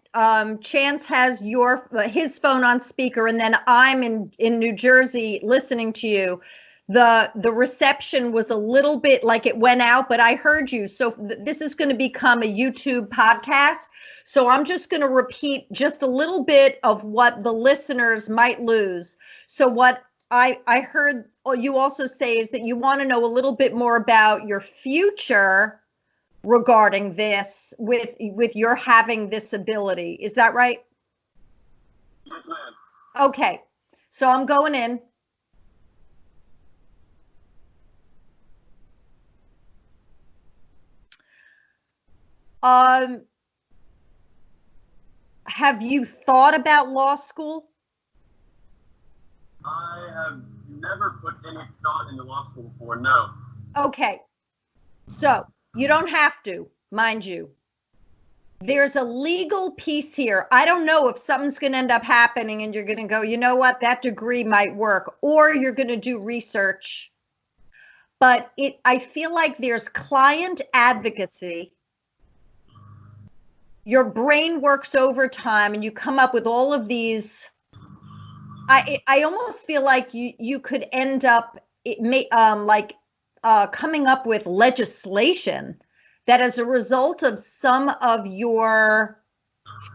Chance has his phone on speaker, and then I'm in New Jersey listening to you. The reception was a little bit like it went out, but I heard you. So this is going to become a YouTube podcast. So I'm just going to repeat just a little bit of what the listeners might lose. So what I heard you also say is that you want to know a little bit more about your future regarding this with your having this ability. Is that right? Yes, ma'am. Okay. So I'm going in. Have you thought about law school? I have never put any thought into law school before, no. Okay. So you don't have to, mind you. There's a legal piece here. I don't know if something's going to end up happening and you're going to go, you know what, that degree might work, or you're going to do research. But I feel like there's client advocacy. Your brain works overtime and you come up with all of these. I almost feel like you could end up coming up with legislation that as a result of some of your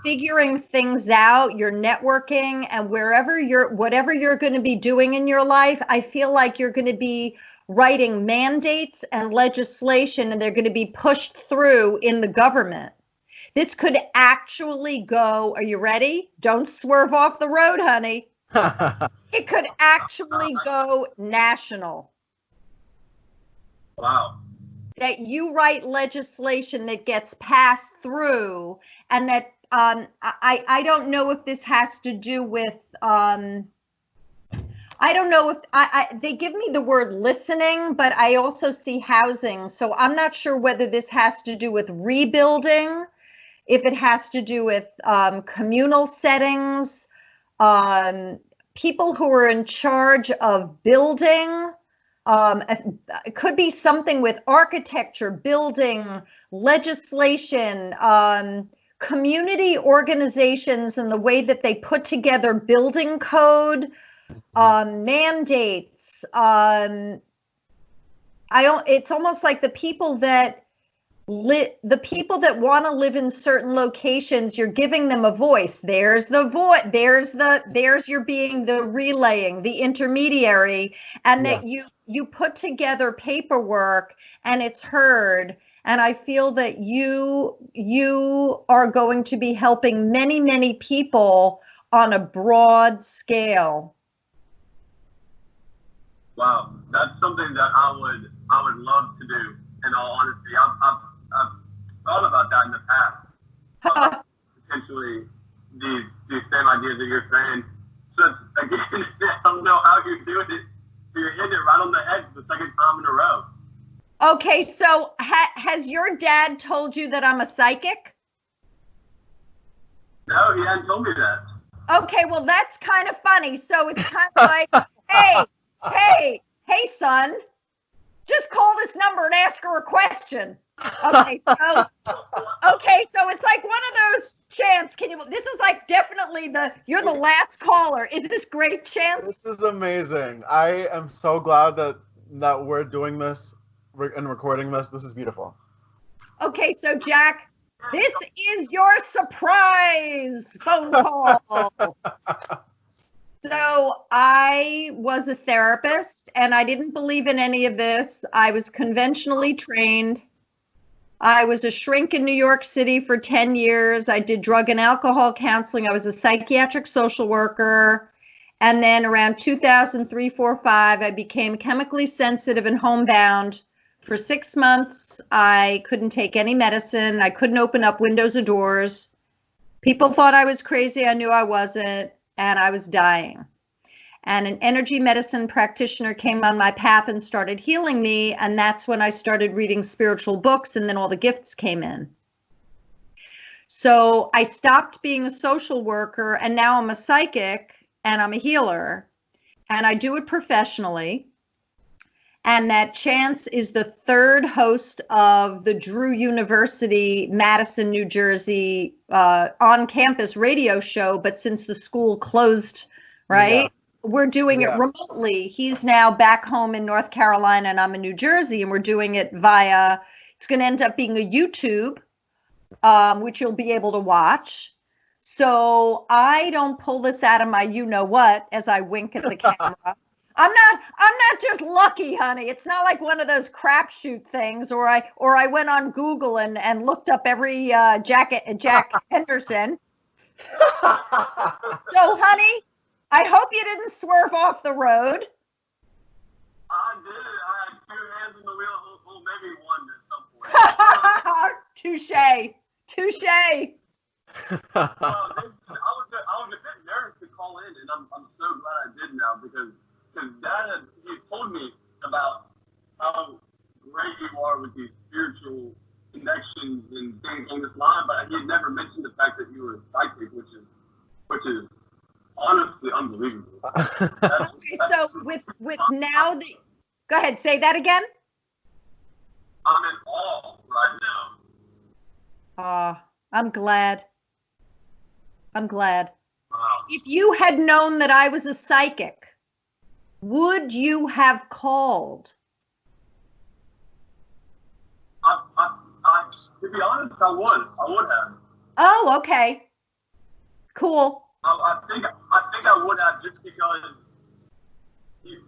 figuring things out, your networking, and whatever you're going to be doing in your life, I feel like you're going to be writing mandates and legislation, and they're going to be pushed through in the government. This could actually go, are you ready? Don't swerve off the road, honey. It could actually go national. Wow. That you write legislation that gets passed through, and that I don't know if this has to do with I don't know if they give me the word listening, but I also see housing, so I'm not sure whether this has to do with rebuilding, if it has to do with communal settings, people who are in charge of building. It could be something with architecture, building, legislation, community organizations and the way that they put together building code, mandates. It's almost like the people that want to live in certain locations, you're giving them a voice. There's the voice. There's you're being the relaying, the intermediary, and that you put together paperwork and it's heard. And I feel that you are going to be helping many, many people on a broad scale. Wow, that's something that I would love to do. In all honesty, I've thought about that in the past. Potentially these same ideas that you're saying. So again, I don't know how you're doing it. You're hitting it right on the head for the second time in a row. Okay, so has your dad told you that I'm a psychic? No, he hadn't told me that. Okay, well, that's kind of funny. So it's kind of like, hey, son, just call this number and ask her a question. Okay, so it's like one of those, Chance, this is like definitely you're the last caller. Is this great, Chance? This is amazing. I am so glad that we're doing this and recording this. This is beautiful. Okay, so Jack, this is your surprise phone call. So I was a therapist and I didn't believe in any of this. I was conventionally trained. I was a shrink in New York City for 10 years. I did drug and alcohol counseling. I was a psychiatric social worker. And then around 2003, 4, 5, I became chemically sensitive and homebound. For 6 months, I couldn't take any medicine. I couldn't open up windows or doors. People thought I was crazy. I knew I wasn't. And I was dying. And an energy medicine practitioner came on my path and started healing me. And that's when I started reading spiritual books, and then all the gifts came in. So I stopped being a social worker, and now I'm a psychic and I'm a healer, and I do it professionally. And that Chance is the third host of the Drew University, Madison, New Jersey, on-campus radio show. But since the school closed, right, we're doing it remotely. He's now back home in North Carolina, and I'm in New Jersey, and we're doing it via, it's going to end up being a YouTube, which you'll be able to watch. So I don't pull this out of my you-know-what as I wink at the camera. I'm not just lucky, honey. It's not like one of those crapshoot things, or I went on Google and looked up every Jack Henderson. So, honey, I hope you didn't swerve off the road. I did. I had 2 hands in the wheel, well, maybe one at some point. Touche. I was a bit nervous to call in, and I'm so glad I did now because that honestly unbelievable. Okay, so with now the, go ahead, say that again. I'm in awe right now. I'm glad. I'm glad. Wow. If you had known that I was a psychic, would you have called? To be honest, I would have. Oh, okay. Cool. I think I would have, just because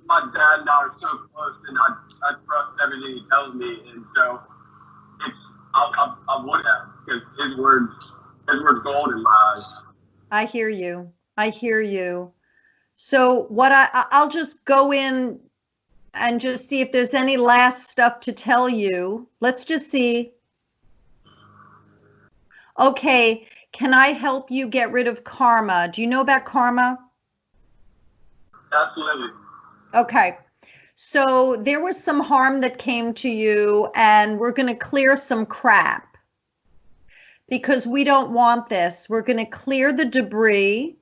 my dad and I are so close, and I trust everything he tells me, and so I would have, because his words gold in my eyes. I hear you. I hear you. So what I'll just go in and just see if there's any last stuff to tell you. Let's just see. Okay, can I help you get rid of karma? Do you know about karma? Absolutely. Okay, so there was some harm that came to you, and we're going to clear some crap because we don't want this. We're going to clear the debris.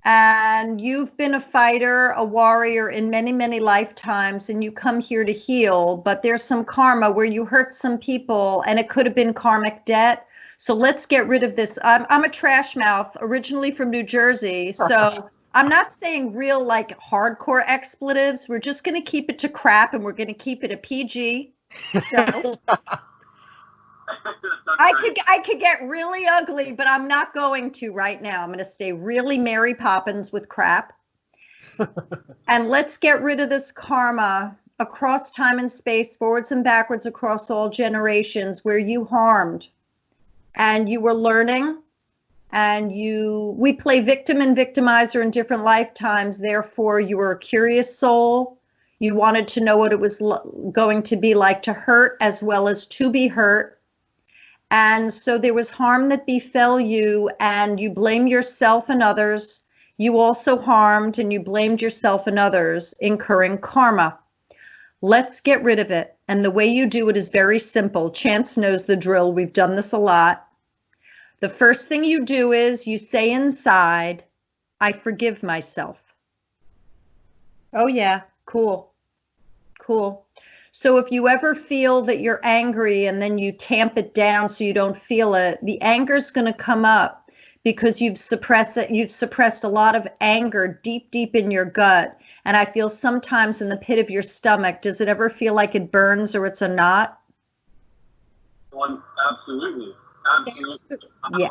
And you've been a fighter, a warrior in many, many lifetimes, and you come here to heal, but there's some karma where you hurt some people, and it could have been karmic debt. So let's get rid of this. I'm a trash mouth, originally from New Jersey, so I'm not saying real, like, hardcore expletives. We're just going to keep it to crap, and we're going to keep it a PG. So I could get really ugly, but I'm not going to right now. I'm going to stay really Mary Poppins with crap. And let's get rid of this karma across time and space, forwards and backwards, across all generations, where you harmed and you were learning, and we play victim and victimizer in different lifetimes. Therefore, you were a curious soul. You wanted to know what it was going to be like to hurt as well as to be hurt. And so there was harm that befell you, and you blame yourself and others. You also harmed, and you blamed yourself and others, incurring karma. Let's get rid of it. And the way you do it is very simple. Chance knows the drill. We've done this a lot. The first thing you do is you say inside, I forgive myself. Oh yeah, cool. Cool. So if you ever feel that you're angry and then you tamp it down so you don't feel it, the anger is going to come up because you've suppressed it. You've suppressed a lot of anger deep, deep in your gut. And I feel sometimes in the pit of your stomach. Does it ever feel like it burns or it's a knot? Absolutely. Absolutely. Yeah.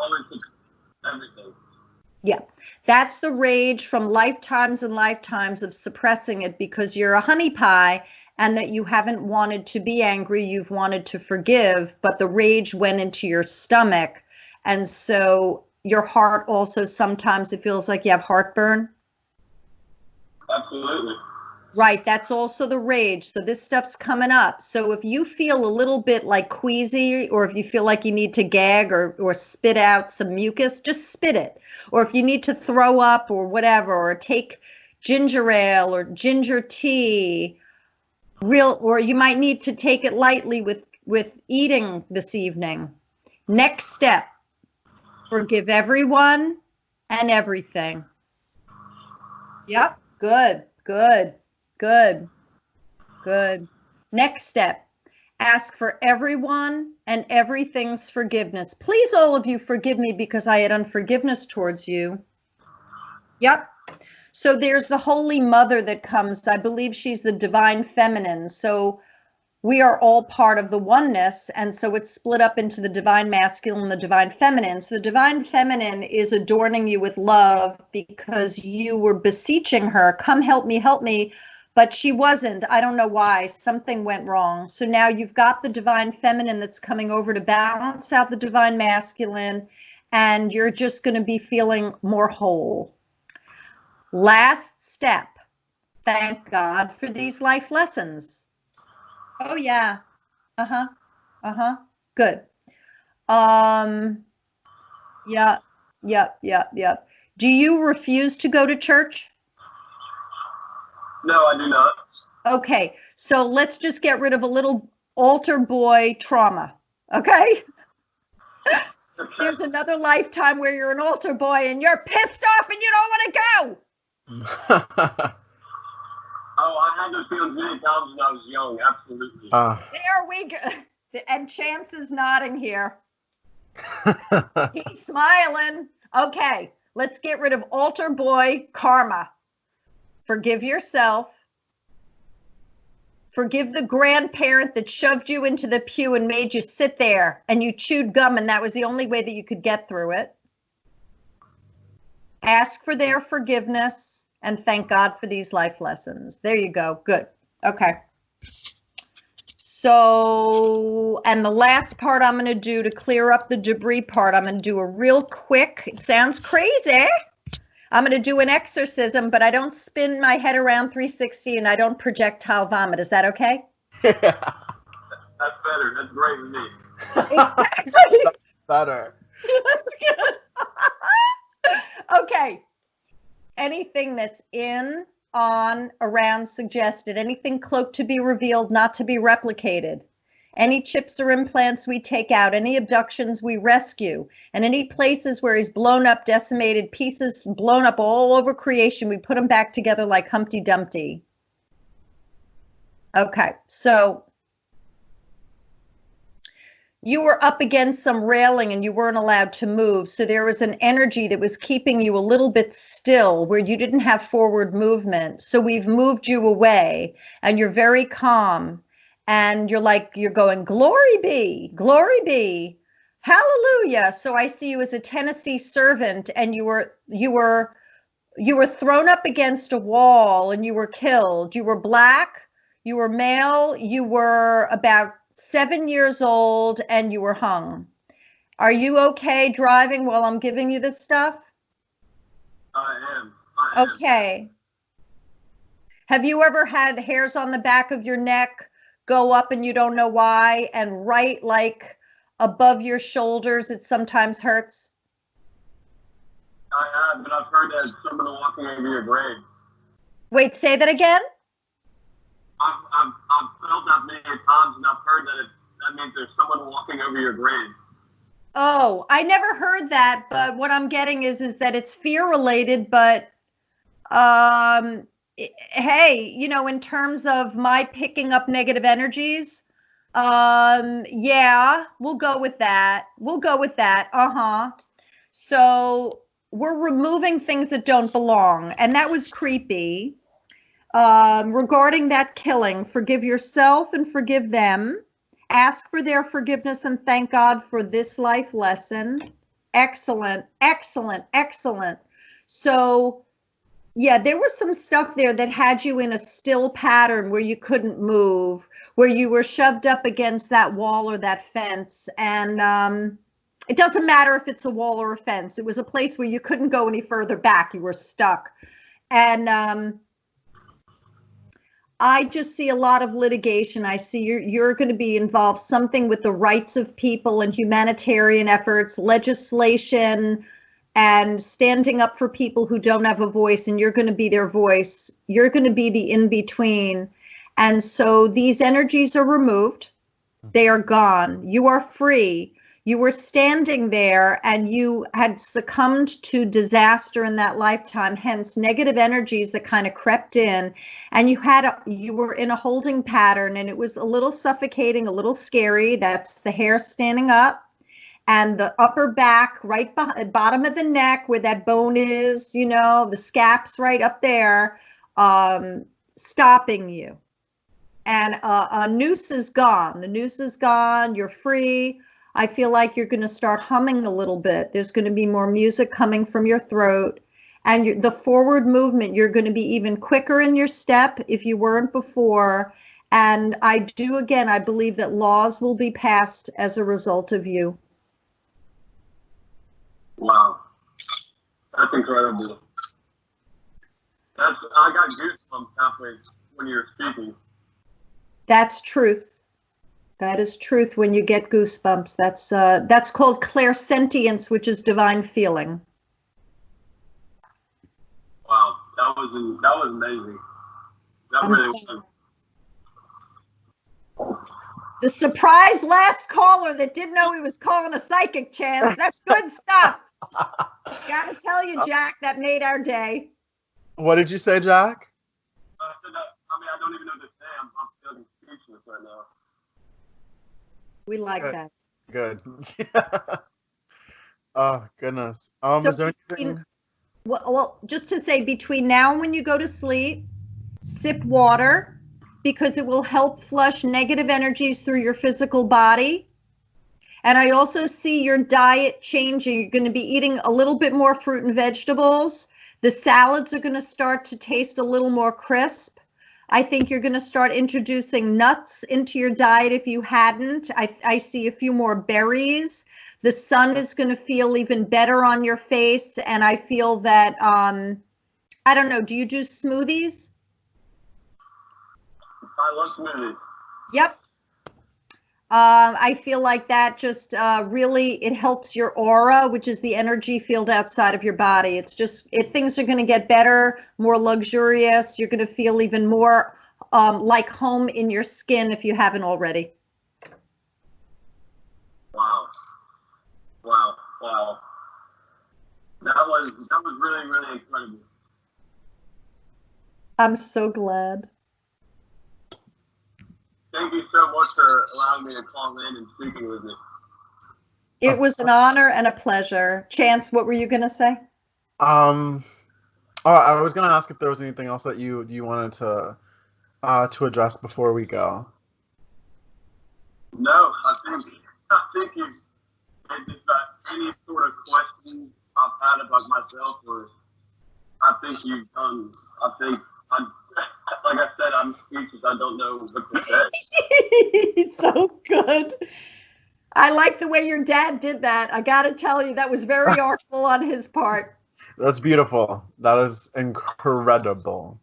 Everything. Yeah. That's the rage from lifetimes and lifetimes of suppressing it because you're a honey pie. And that you haven't wanted to be angry, you've wanted to forgive, but the rage went into your stomach. And so your heart also, sometimes it feels like you have heartburn. Absolutely. Right, that's also the rage. So this stuff's coming up. So if you feel a little bit like queasy, or if you feel like you need to gag or spit out some mucus, just spit it. Or if you need to throw up or whatever, or take ginger ale or ginger tea, or you might need to take it lightly with eating this evening. Next step, forgive everyone and everything. Yep, good, good, good, good. Next step, ask for everyone and everything's forgiveness. Please, all of you, forgive me because I had unforgiveness towards you. Yep. So there's the Holy Mother that comes. I believe she's the divine feminine. So we are all part of the oneness. And so it's split up into the divine masculine and the divine feminine. So the divine feminine is adorning you with love because you were beseeching her, come help me. But she wasn't. I don't know why. Something went wrong. So now you've got the divine feminine that's coming over to balance out the divine masculine. And you're just going to be feeling more whole. Last step. Thank God for these life lessons. Oh yeah. Good. Yeah. Do you refuse to go to church? No, I do not. Okay. So let's just get rid of a little altar boy trauma. Okay? There's another lifetime where you're an altar boy and you're pissed off and you don't want to go. Oh, I had those feelings many times when I was young. Absolutely. There we go. And Chance is nodding here. He's smiling. Okay, let's get rid of altar boy karma. Forgive yourself. Forgive the grandparent that shoved you into the pew and made you sit there and you chewed gum and that was the only way that you could get through it. Ask for their forgiveness and thank God for these life lessons. There you go. Good. Okay. So, and the last part I'm going to do to clear up the debris part, I'm going to do a real quick, it sounds crazy. I'm going to do an exorcism, but I don't spin my head around 360 and I don't projectile vomit. Is that okay? That's better. That's great with me. Exactly. Better. That's good. Okay. Anything that's in, on, around, suggested, anything cloaked to be revealed, not to be replicated. Any chips or implants we take out, any abductions we rescue, and any places where he's blown up, decimated, pieces blown up all over creation, we put them back together like Humpty Dumpty. Okay, so you were up against some railing and you weren't allowed to move, so there was an energy that was keeping you a little bit still where you didn't have forward movement. So we've moved you away and you're very calm. And you're going, glory be, hallelujah. So I see you as a Tennessee servant and you were thrown up against a wall and you were killed. You were black, you were male, you were about 7 years old and you were hung. Are you okay driving while I'm giving you this stuff? I am. Okay. Have you ever had hairs on the back of your neck go up and you don't know why, and right like above your shoulders it sometimes hurts? I have, but I've heard that someone walking over your grave. Wait, say that again? I've felt that many times, and I've heard that that means there's someone walking over your grave. Oh, I never heard that, but what I'm getting is that it's fear related, but hey, you know, in terms of my picking up negative energies, yeah, we'll go with that. So we're removing things that don't belong, and that was creepy. Regarding that killing, forgive yourself and forgive them. Ask for their forgiveness and thank God for this life lesson. Excellent, excellent, excellent. So yeah, there was some stuff there that had you in a still pattern where you couldn't move, where you were shoved up against that wall or that fence. And it doesn't matter if it's a wall or a fence. It was a place where you couldn't go any further back. You were stuck. And I just see a lot of litigation. I see you're going to be involved something with the rights of people and humanitarian efforts, legislation, and standing up for people who don't have a voice, and you're going to be their voice. You're going to be the in-between. And so these energies are removed. They are gone. You are free. You were standing there and you had succumbed to disaster in that lifetime, hence negative energies that kind of crept in, and you were in a holding pattern, and it was a little suffocating, a little scary. That's the hair standing up. And the upper back, right bottom of the neck where that bone is, you know, the scap's right up there, stopping you. And a noose is gone. The noose is gone. You're free. I feel like you're going to start humming a little bit. There's going to be more music coming from your throat. And the forward movement, you're going to be even quicker in your step if you weren't before. And I believe that laws will be passed as a result of you. Wow, that's incredible. I got goosebumps halfway when you were speaking. That's truth. That is truth. When you get goosebumps, that's called clairsentience, which is divine feeling. Wow, that was amazing. That really was. The surprise last caller that didn't know he was calling a psychic, Chance. That's good stuff. Gotta tell you, Jack, that made our day. What did you say, Jack? I don't even know what to say. I'm feeling speechless right now. We like Good. that. Good. Oh, goodness. So Is there anything? Well, just to say, between now and when you go to sleep, sip water because it will help flush negative energies through your physical body. And I also see your diet changing. You're going to be eating a little bit more fruit and vegetables. The salads are going to start to taste a little more crisp. I think you're going to start introducing nuts into your diet if you hadn't. I see a few more berries. The sun is going to feel even better on your face. And I feel that, I don't know, do you do smoothies? I love smoothies. Yep. I feel like that just really, it helps your aura, which is the energy field outside of your body. It's just, things are going to get better, more luxurious. You're going to feel even more like home in your skin if you haven't already. Wow. That was really, really incredible. I'm so glad. Thank you so much for allowing me to call in and speaking with me. It was an honor and a pleasure. Chance, what were you going to say? Oh, I was going to ask if there was anything else that you wanted to address before we go. No, I think you just about any sort of questions I've had about myself, or I think you've done. Like I said, I'm speechless. I don't know what to say. So good. I like the way your dad did that. I got to tell you, that was very artful on his part. That's beautiful. That is incredible.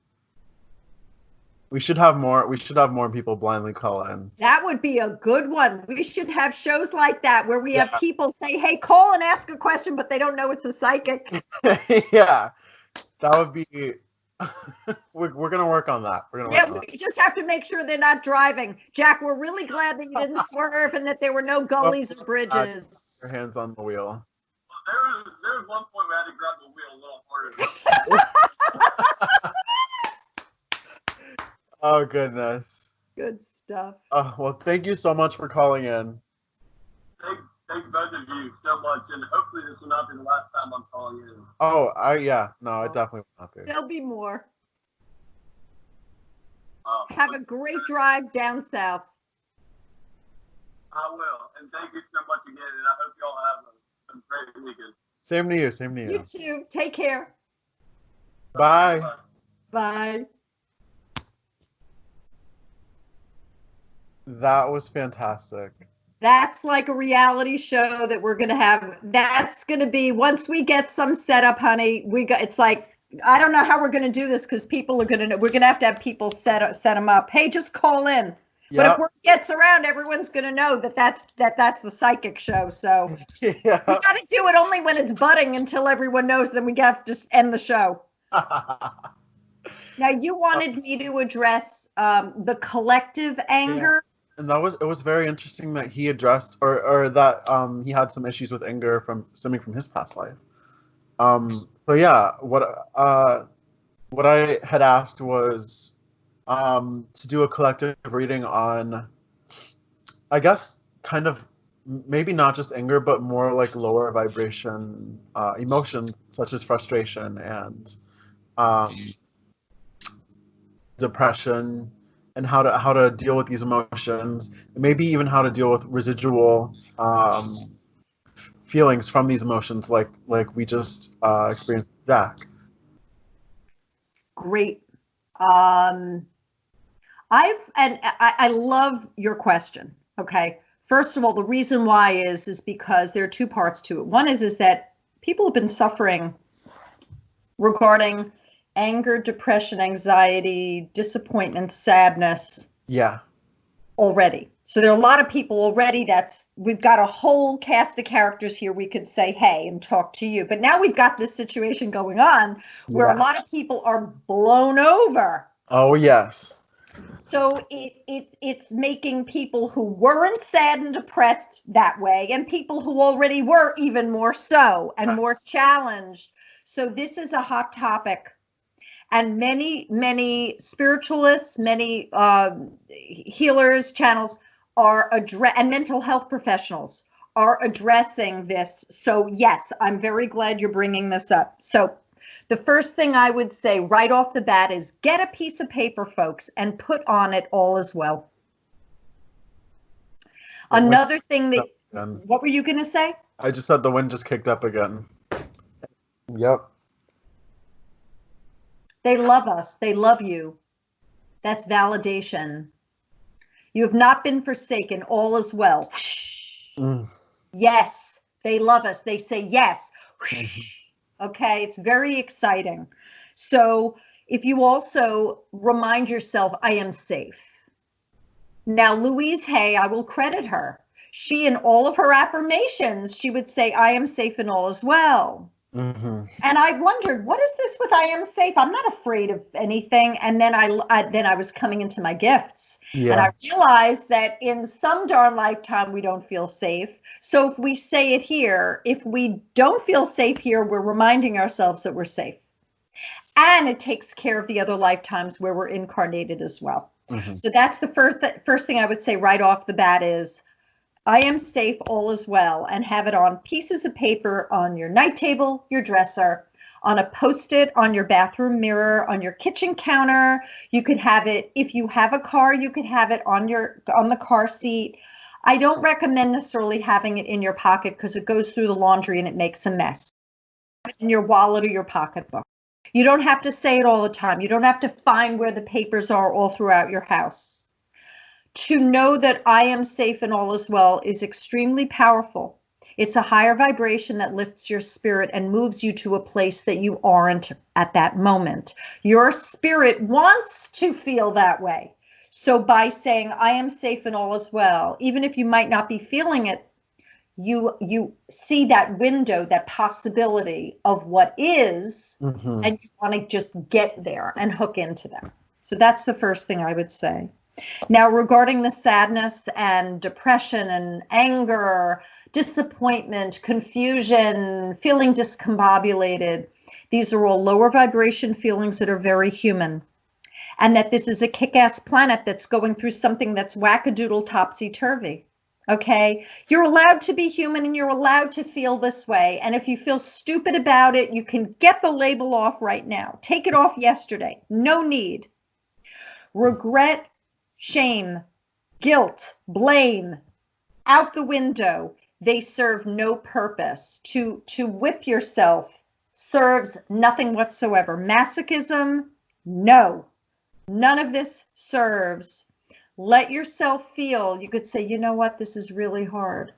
We should have more people blindly call in. That would be a good one. We should have shows like that where we have people say, hey, call and ask a question, but they don't know it's a psychic. Yeah, that would be... we're going to work on that. We just have to make sure they're not driving. Jack, we're really glad that you didn't swerve and that there were no gullies or bridges. Your hands on the wheel. Well, there was one point where I had to grab the wheel a little harder. Oh, goodness. Good stuff. Well, thank you so much for calling in. Thank both of you so much, and hopefully this will not be the last time I'm calling in. Oh, no, it definitely will not be. There'll be more. Have a great drive down south. I will, and thank you so much again, and I hope y'all have a great weekend. Same to you. You too. Take care. Bye. Bye. That was fantastic. That's like a reality show that we're going to have. That's going to be, once we get some set up, honey, it's like, I don't know how we're going to do this because people are going to know. We're going to have people set them up. Hey, just call in. Yep. But if word gets around, everyone's going to know that's the psychic show. So we got to do it only when it's budding until everyone knows. Then we have to just end the show. Now, you wanted me to address the collective anger. Yeah. And it was very interesting that he addressed or that he had some issues with anger stemming from his past life. So yeah, what I had asked was to do a collective reading on, I guess, kind of maybe not just anger, but more like lower vibration emotions such as frustration and depression, and how to deal with these emotions, and maybe even how to deal with residual feelings from these emotions, like we just experienced with Jack. Great. I love your question. Okay. First of all, the reason why is because there are two parts to it. One is that people have been suffering regarding anger, depression, anxiety, disappointment, sadness. Yeah. Already. So there are a lot of people already we've got a whole cast of characters here we could say, hey, and talk to you. But now we've got this situation going on where a lot of people are blown over. Oh, yes. So it's making people who weren't sad and depressed that way, and people who already were even more so and more challenged. So this is a hot topic, and many spiritualists, many healers, channels and mental health professionals are addressing this. So yes, I'm very glad you're bringing this up. So the first thing I would say right off the bat is get a piece of paper, folks, and put on it all as well. Another thing that, what were you going to say? I just said the wind just kicked up again. Yep. They love us. They love you. That's validation. You have not been forsaken. All is well. Yes, they love us. They say yes. Okay, it's very exciting. So if you also remind yourself, I am safe. Now, Louise Hay, I will credit her. She, in all of her affirmations, she would say, I am safe and all is well. And I wondered, what is this with I am safe? I'm not afraid of anything. And then I was coming into my gifts. Yeah. And I realized that in some darn lifetime, we don't feel safe. So if we say it here, if we don't feel safe here, we're reminding ourselves that we're safe. And it takes care of the other lifetimes where we're incarnated as well. So that's the first thing I would say right off the bat is, I am safe, all is well, and have it on pieces of paper on your night table, your dresser, on a Post-it, on your bathroom mirror, on your kitchen counter. You could have it, if you have a car, you could have it on the car seat. I don't recommend necessarily having it in your pocket because it goes through the laundry and it makes a mess. In your wallet or your pocketbook. You don't have to say it all the time. You don't have to find where the papers are all throughout your house. To know that I am safe and all is well is extremely powerful. It's a higher vibration that lifts your spirit and moves you to a place that you aren't at that moment. Your spirit wants to feel that way. So by saying I am safe and all is well, even if you might not be feeling it, you see that window, that possibility of what is, and you want to just get there and hook into them. So that's the first thing I would say. Now, regarding the sadness and depression and anger, disappointment, confusion, feeling discombobulated, these are all lower vibration feelings that are very human. And that this is a kick-ass planet that's going through something that's wackadoodle topsy-turvy. Okay? You're allowed to be human and you're allowed to feel this way. And if you feel stupid about it, you can get the label off right now. Take it off yesterday. No need. Regret, shame, guilt, blame, out the window. They serve no purpose. To whip yourself serves nothing whatsoever. Masochism, no. None of this serves. Let yourself feel. You could say, you know what, this is really hard.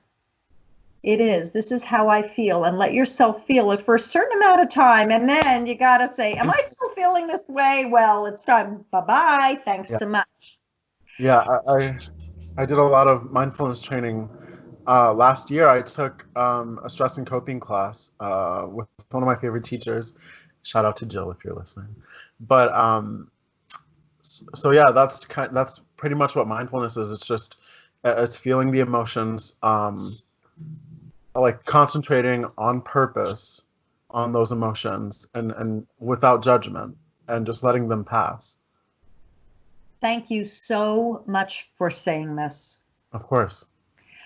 It is. This is how I feel. And let yourself feel it for a certain amount of time. And then you got to say, am I still feeling this way? Well, it's time. Bye-bye. Thanks so much. Yeah, I did a lot of mindfulness training. Last year, I took a stress and coping class with one of my favorite teachers. Shout out to Jill if you're listening. But so yeah, that's pretty much what mindfulness is. It's just it's feeling the emotions, like concentrating on purpose on those emotions and without judgment and just letting them pass. Thank you so much for saying this. Of course.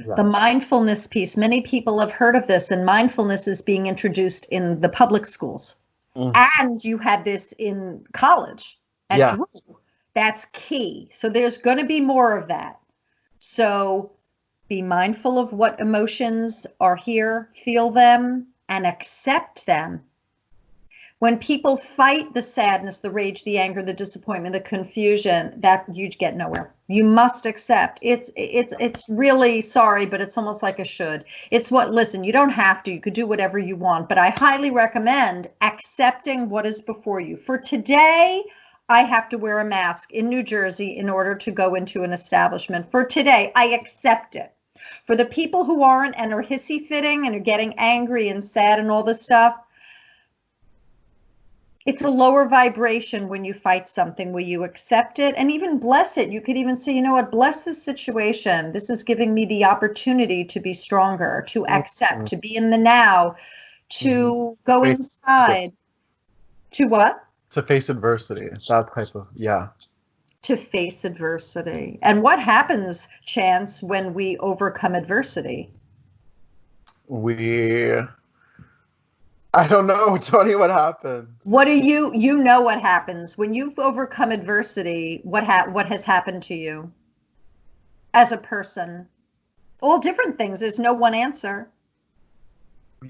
Yeah. The mindfulness piece, many people have heard of this, and mindfulness is being introduced in the public schools. And you had this in college at Drew. That's key. So there's going to be more of that. So be mindful of what emotions are here, feel them, and accept them. When people fight the sadness, the rage, the anger, the disappointment, the confusion, that you get nowhere. You must accept. It's really sorry, but it's almost like a should. It's what, listen, you don't have to. You could do whatever you want, but I highly recommend accepting what is before you. For today, I have to wear a mask in New Jersey in order to go into an establishment. For today, I accept it. For the people who aren't and are hissy fitting and are getting angry and sad and all this stuff, It's a lower vibration when you fight something, where you accept it and even bless it. You could even say, you know what, bless this situation. This is giving me the opportunity to be stronger, to accept, to be in the now, to go inside. To what? To face adversity. That type of, yeah. To face adversity. And what happens, Chance, when we overcome adversity? I don't know, Joanie, what happens? What do you know what happens when you've overcome adversity? What has happened to you as a person? All different things. There's no one answer.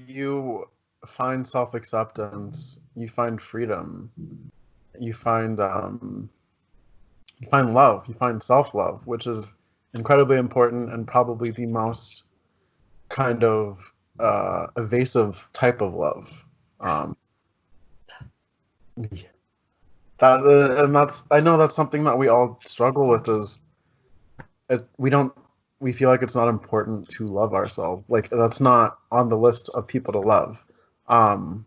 You find self-acceptance. You find freedom. You find love. You find self-love, which is incredibly important and probably the most kind of evasive type of love. I know that's something that we all struggle with. We feel like it's not important to love ourselves. Like, that's not on the list of people to love, or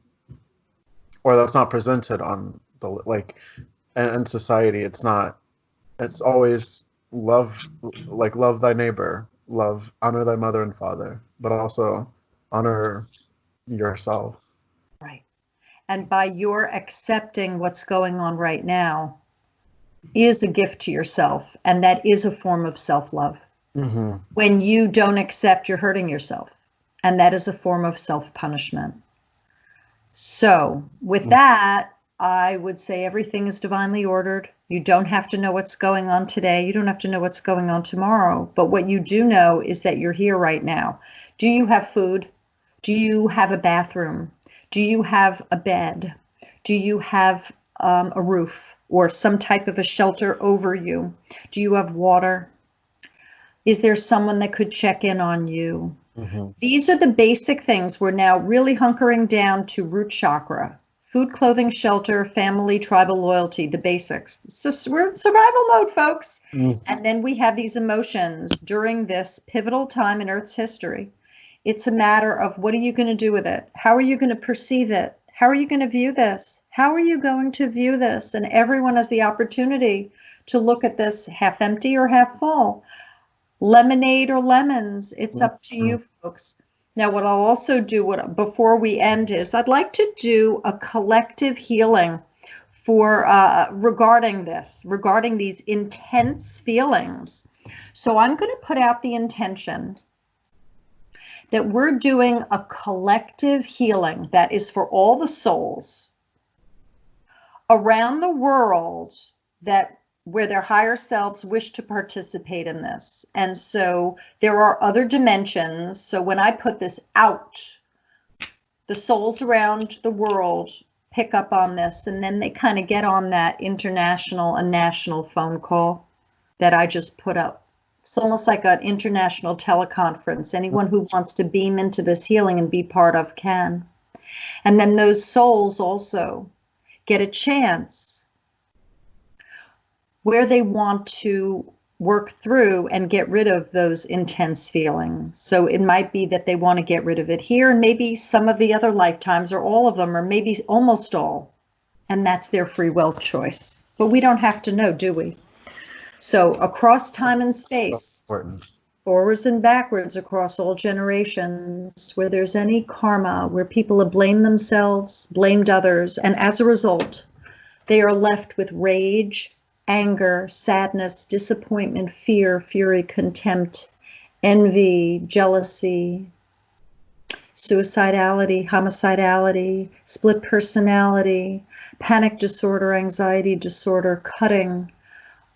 that's not presented on the, like, in society. It's not. It's always love, like, love thy neighbor, honor thy mother and father, but also honor yourself. Right. And by your accepting what's going on right now is a gift to yourself. And that is a form of self-love. Mm-hmm. When you don't accept, you're hurting yourself. And that is a form of self-punishment. So with that, I would say everything is divinely ordered. You don't have to know what's going on today. You don't have to know what's going on tomorrow. But what you do know is that you're here right now. Do you have food? Do you have a bathroom? Do you have a bed? Do you have a roof or some type of a shelter over you? Do you have water? Is there someone that could check in on you? Mm-hmm. These are the basic things. We're now really hunkering down to root chakra. Food, clothing, shelter, family, tribal loyalty, the basics. So we're in survival mode, folks. Mm. And then we have these emotions during this pivotal time in Earth's history. It's a matter of, what are you going to do with it? How are you going to perceive it? How are you going to view this? How are you going to view this? And everyone has the opportunity to look at this half empty or half full. Lemonade or lemons. It's up to you, folks. Now, what I'll also do before we end is I'd like to do a collective healing for regarding these intense feelings. So I'm going to put out the intention that we're doing a collective healing that is for all the souls around the world where their higher selves wish to participate in this. And so there are other dimensions. So when I put this out, the souls around the world pick up on this, and then they kind of get on that international and national phone call that I just put up. It's almost like an international teleconference. Anyone who wants to beam into this healing and be part of can. And then those souls also get a chance where they want to work through and get rid of those intense feelings. So it might be that they want to get rid of it here, and maybe some of the other lifetimes, or all of them, or maybe almost all. And that's their free will choice. But we don't have to know, do we? So across time and space, forwards and backwards, across all generations, where there's any karma, where people have blamed themselves, blamed others, and as a result, they are left with rage, anger, sadness, disappointment, fear, fury, contempt, envy, jealousy, suicidality, homicidality, split personality, panic disorder, anxiety disorder, cutting,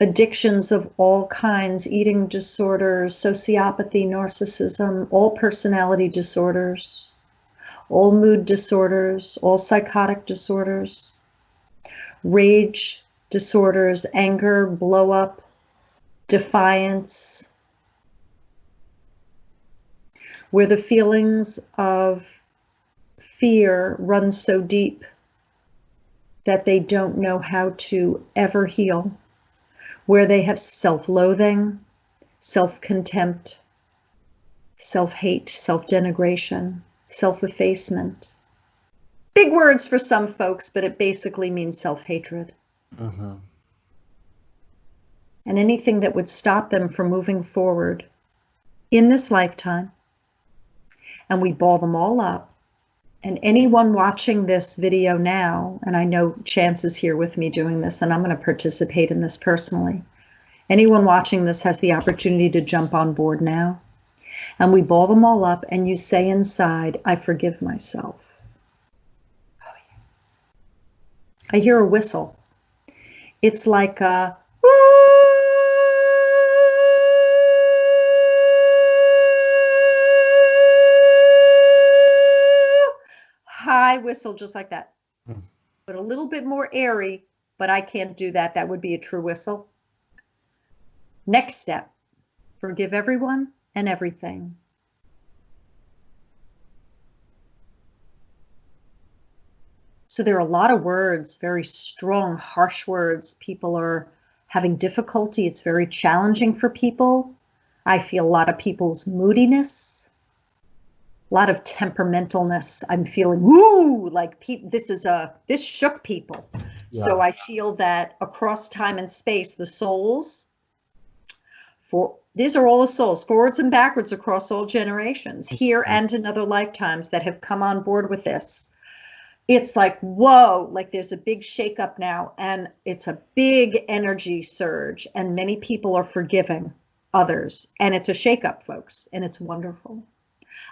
addictions of all kinds, eating disorders, sociopathy, narcissism, all personality disorders, all mood disorders, all psychotic disorders, rage disorders, anger, blow up, defiance, where the feelings of fear run so deep that they don't know how to ever heal, where they have self-loathing, self-contempt, self-hate, self-denigration, self-effacement, Big words for some folks, but it basically means self-hatred. Mm-hmm. And anything that would stop them from moving forward in this lifetime. And we ball them all up. And anyone watching this video now, and I know Chance is here with me doing this, and I'm going to participate in this personally. Anyone watching this has the opportunity to jump on board now. And we ball them all up, and you say inside, I forgive myself. Oh, yeah. I hear a whistle. It's like a high whistle, just like that. But a little bit more airy, but I can't do that. That would be a true whistle. Next step, forgive everyone and everything. So there are a lot of words, very strong, harsh words. People are having difficulty. It's very challenging for people. I feel a lot of people's moodiness, a lot of temperamentalness. I'm feeling, woo, like this shook people. Yeah. So I feel that across time and space, the souls, these are all the souls, forwards and backwards across all generations, here and in other lifetimes that have come on board with this. It's like, whoa, like there's a big shakeup now, and it's a big energy surge, and many people are forgiving others, and it's a shakeup, folks, and it's wonderful.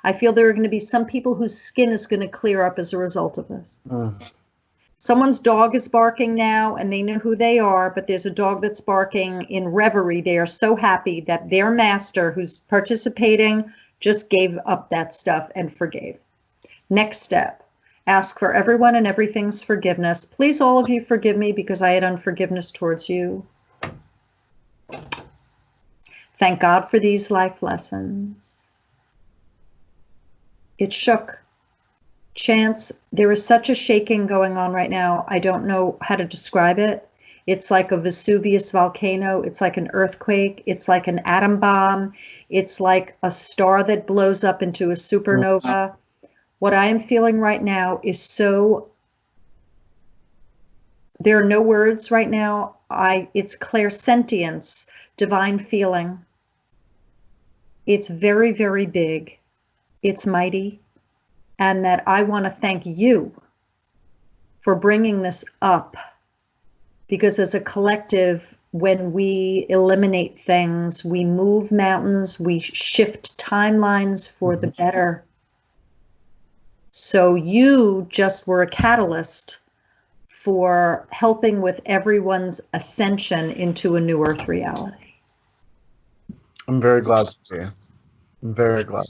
I feel there are going to be some people whose skin is going to clear up as a result of this. Someone's dog is barking now, and they know who they are, but there's a dog that's barking in reverie. They are so happy that their master, who's participating, just gave up that stuff and forgave. Next step, ask for everyone and everything's forgiveness. Please, all of you, forgive me because I had unforgiveness towards you. Thank God for these life lessons. It shook. Chance, there is such a shaking going on right now. I don't know how to describe it. It's like a Vesuvius volcano. It's like an earthquake. It's like an atom bomb. It's like a star that blows up into a supernova. What I am feeling right now is so, there are no words right now. It's clairsentience, divine feeling. It's very, very big. It's mighty. And that I want to thank you for bringing this up, because as a collective, when we eliminate things, we move mountains, we shift timelines for the better. So you just were a catalyst for helping with everyone's ascension into a new earth reality. I'm very glad to see you. I'm very glad.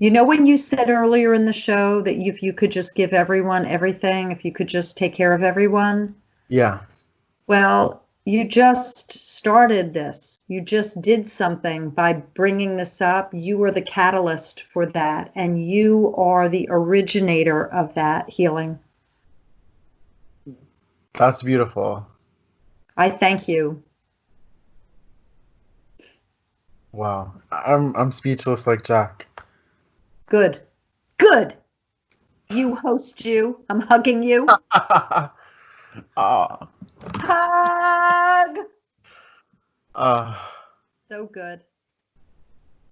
You know, when you said earlier in the show that if you could just give everyone everything, if you could just take care of everyone? Yeah. Well, you just started this. You just did something by bringing this up. You were the catalyst for that, and you are the originator of that healing. That's beautiful. I thank you. Wow. I'm speechless like Jack. Good. Good. You host you. I'm hugging you. Hug. So good.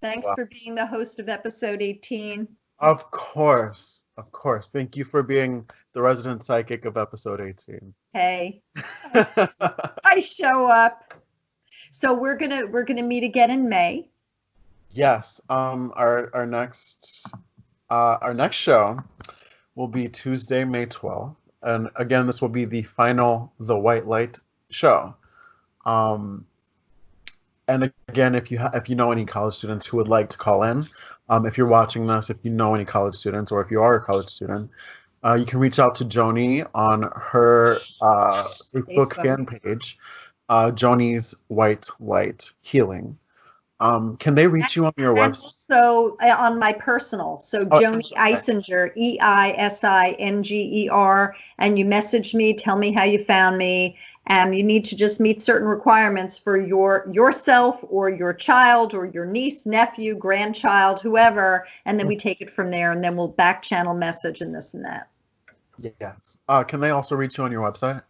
Thanks for being the host of episode 18. Of course. Of course. Thank you for being the resident psychic of episode 18. Hey. I show up. So we're gonna meet again in May. Yes. Our next show will be Tuesday, May 12th, and again, this will be the final The White Light show. And again, if you know any college students who would like to call in, if you're watching this, if you know any college students, or if you are a college student, you can reach out to Joanie on her Facebook fan page, Joanie's White Light Healing. Can they reach you on your website? So on my personal, so Joanie Eisinger, EISINGER, and you message me, tell me how you found me, and you need to just meet certain requirements for yourself or your child or your niece, nephew, grandchild, whoever, and then we take it from there, and then we'll back channel message and this and that. Yes. Can they also reach you on your website?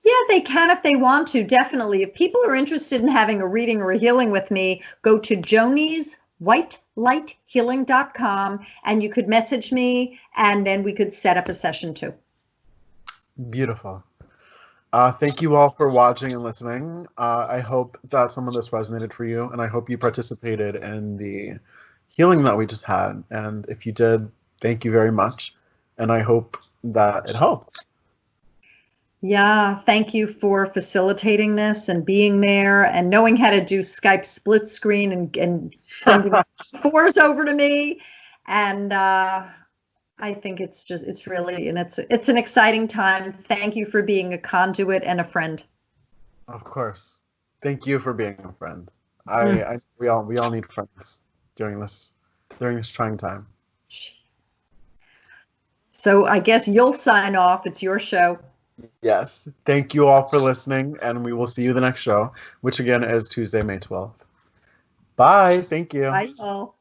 Yeah, they can if they want to, definitely. If people are interested in having a reading or a healing with me, go to jonieswhitelighthealing.com, and you could message me, and then we could set up a session too. Beautiful. Thank you all for watching and listening. I hope that some of this resonated for you, and I hope you participated in the healing that we just had. And if you did, thank you very much. And I hope that it helped. Yeah, thank you for facilitating this and being there and knowing how to do Skype split screen and sending fours over to me. And I think it's really, and it's an exciting time. Thank you for being a conduit and a friend. Of course. Thank you for being a friend. We all need friends during this trying time. So I guess you'll sign off. It's your show. Yes. Thank you all for listening, and we will see you the next show, which again is Tuesday, May 12th. Bye. Thank you. Bye, all.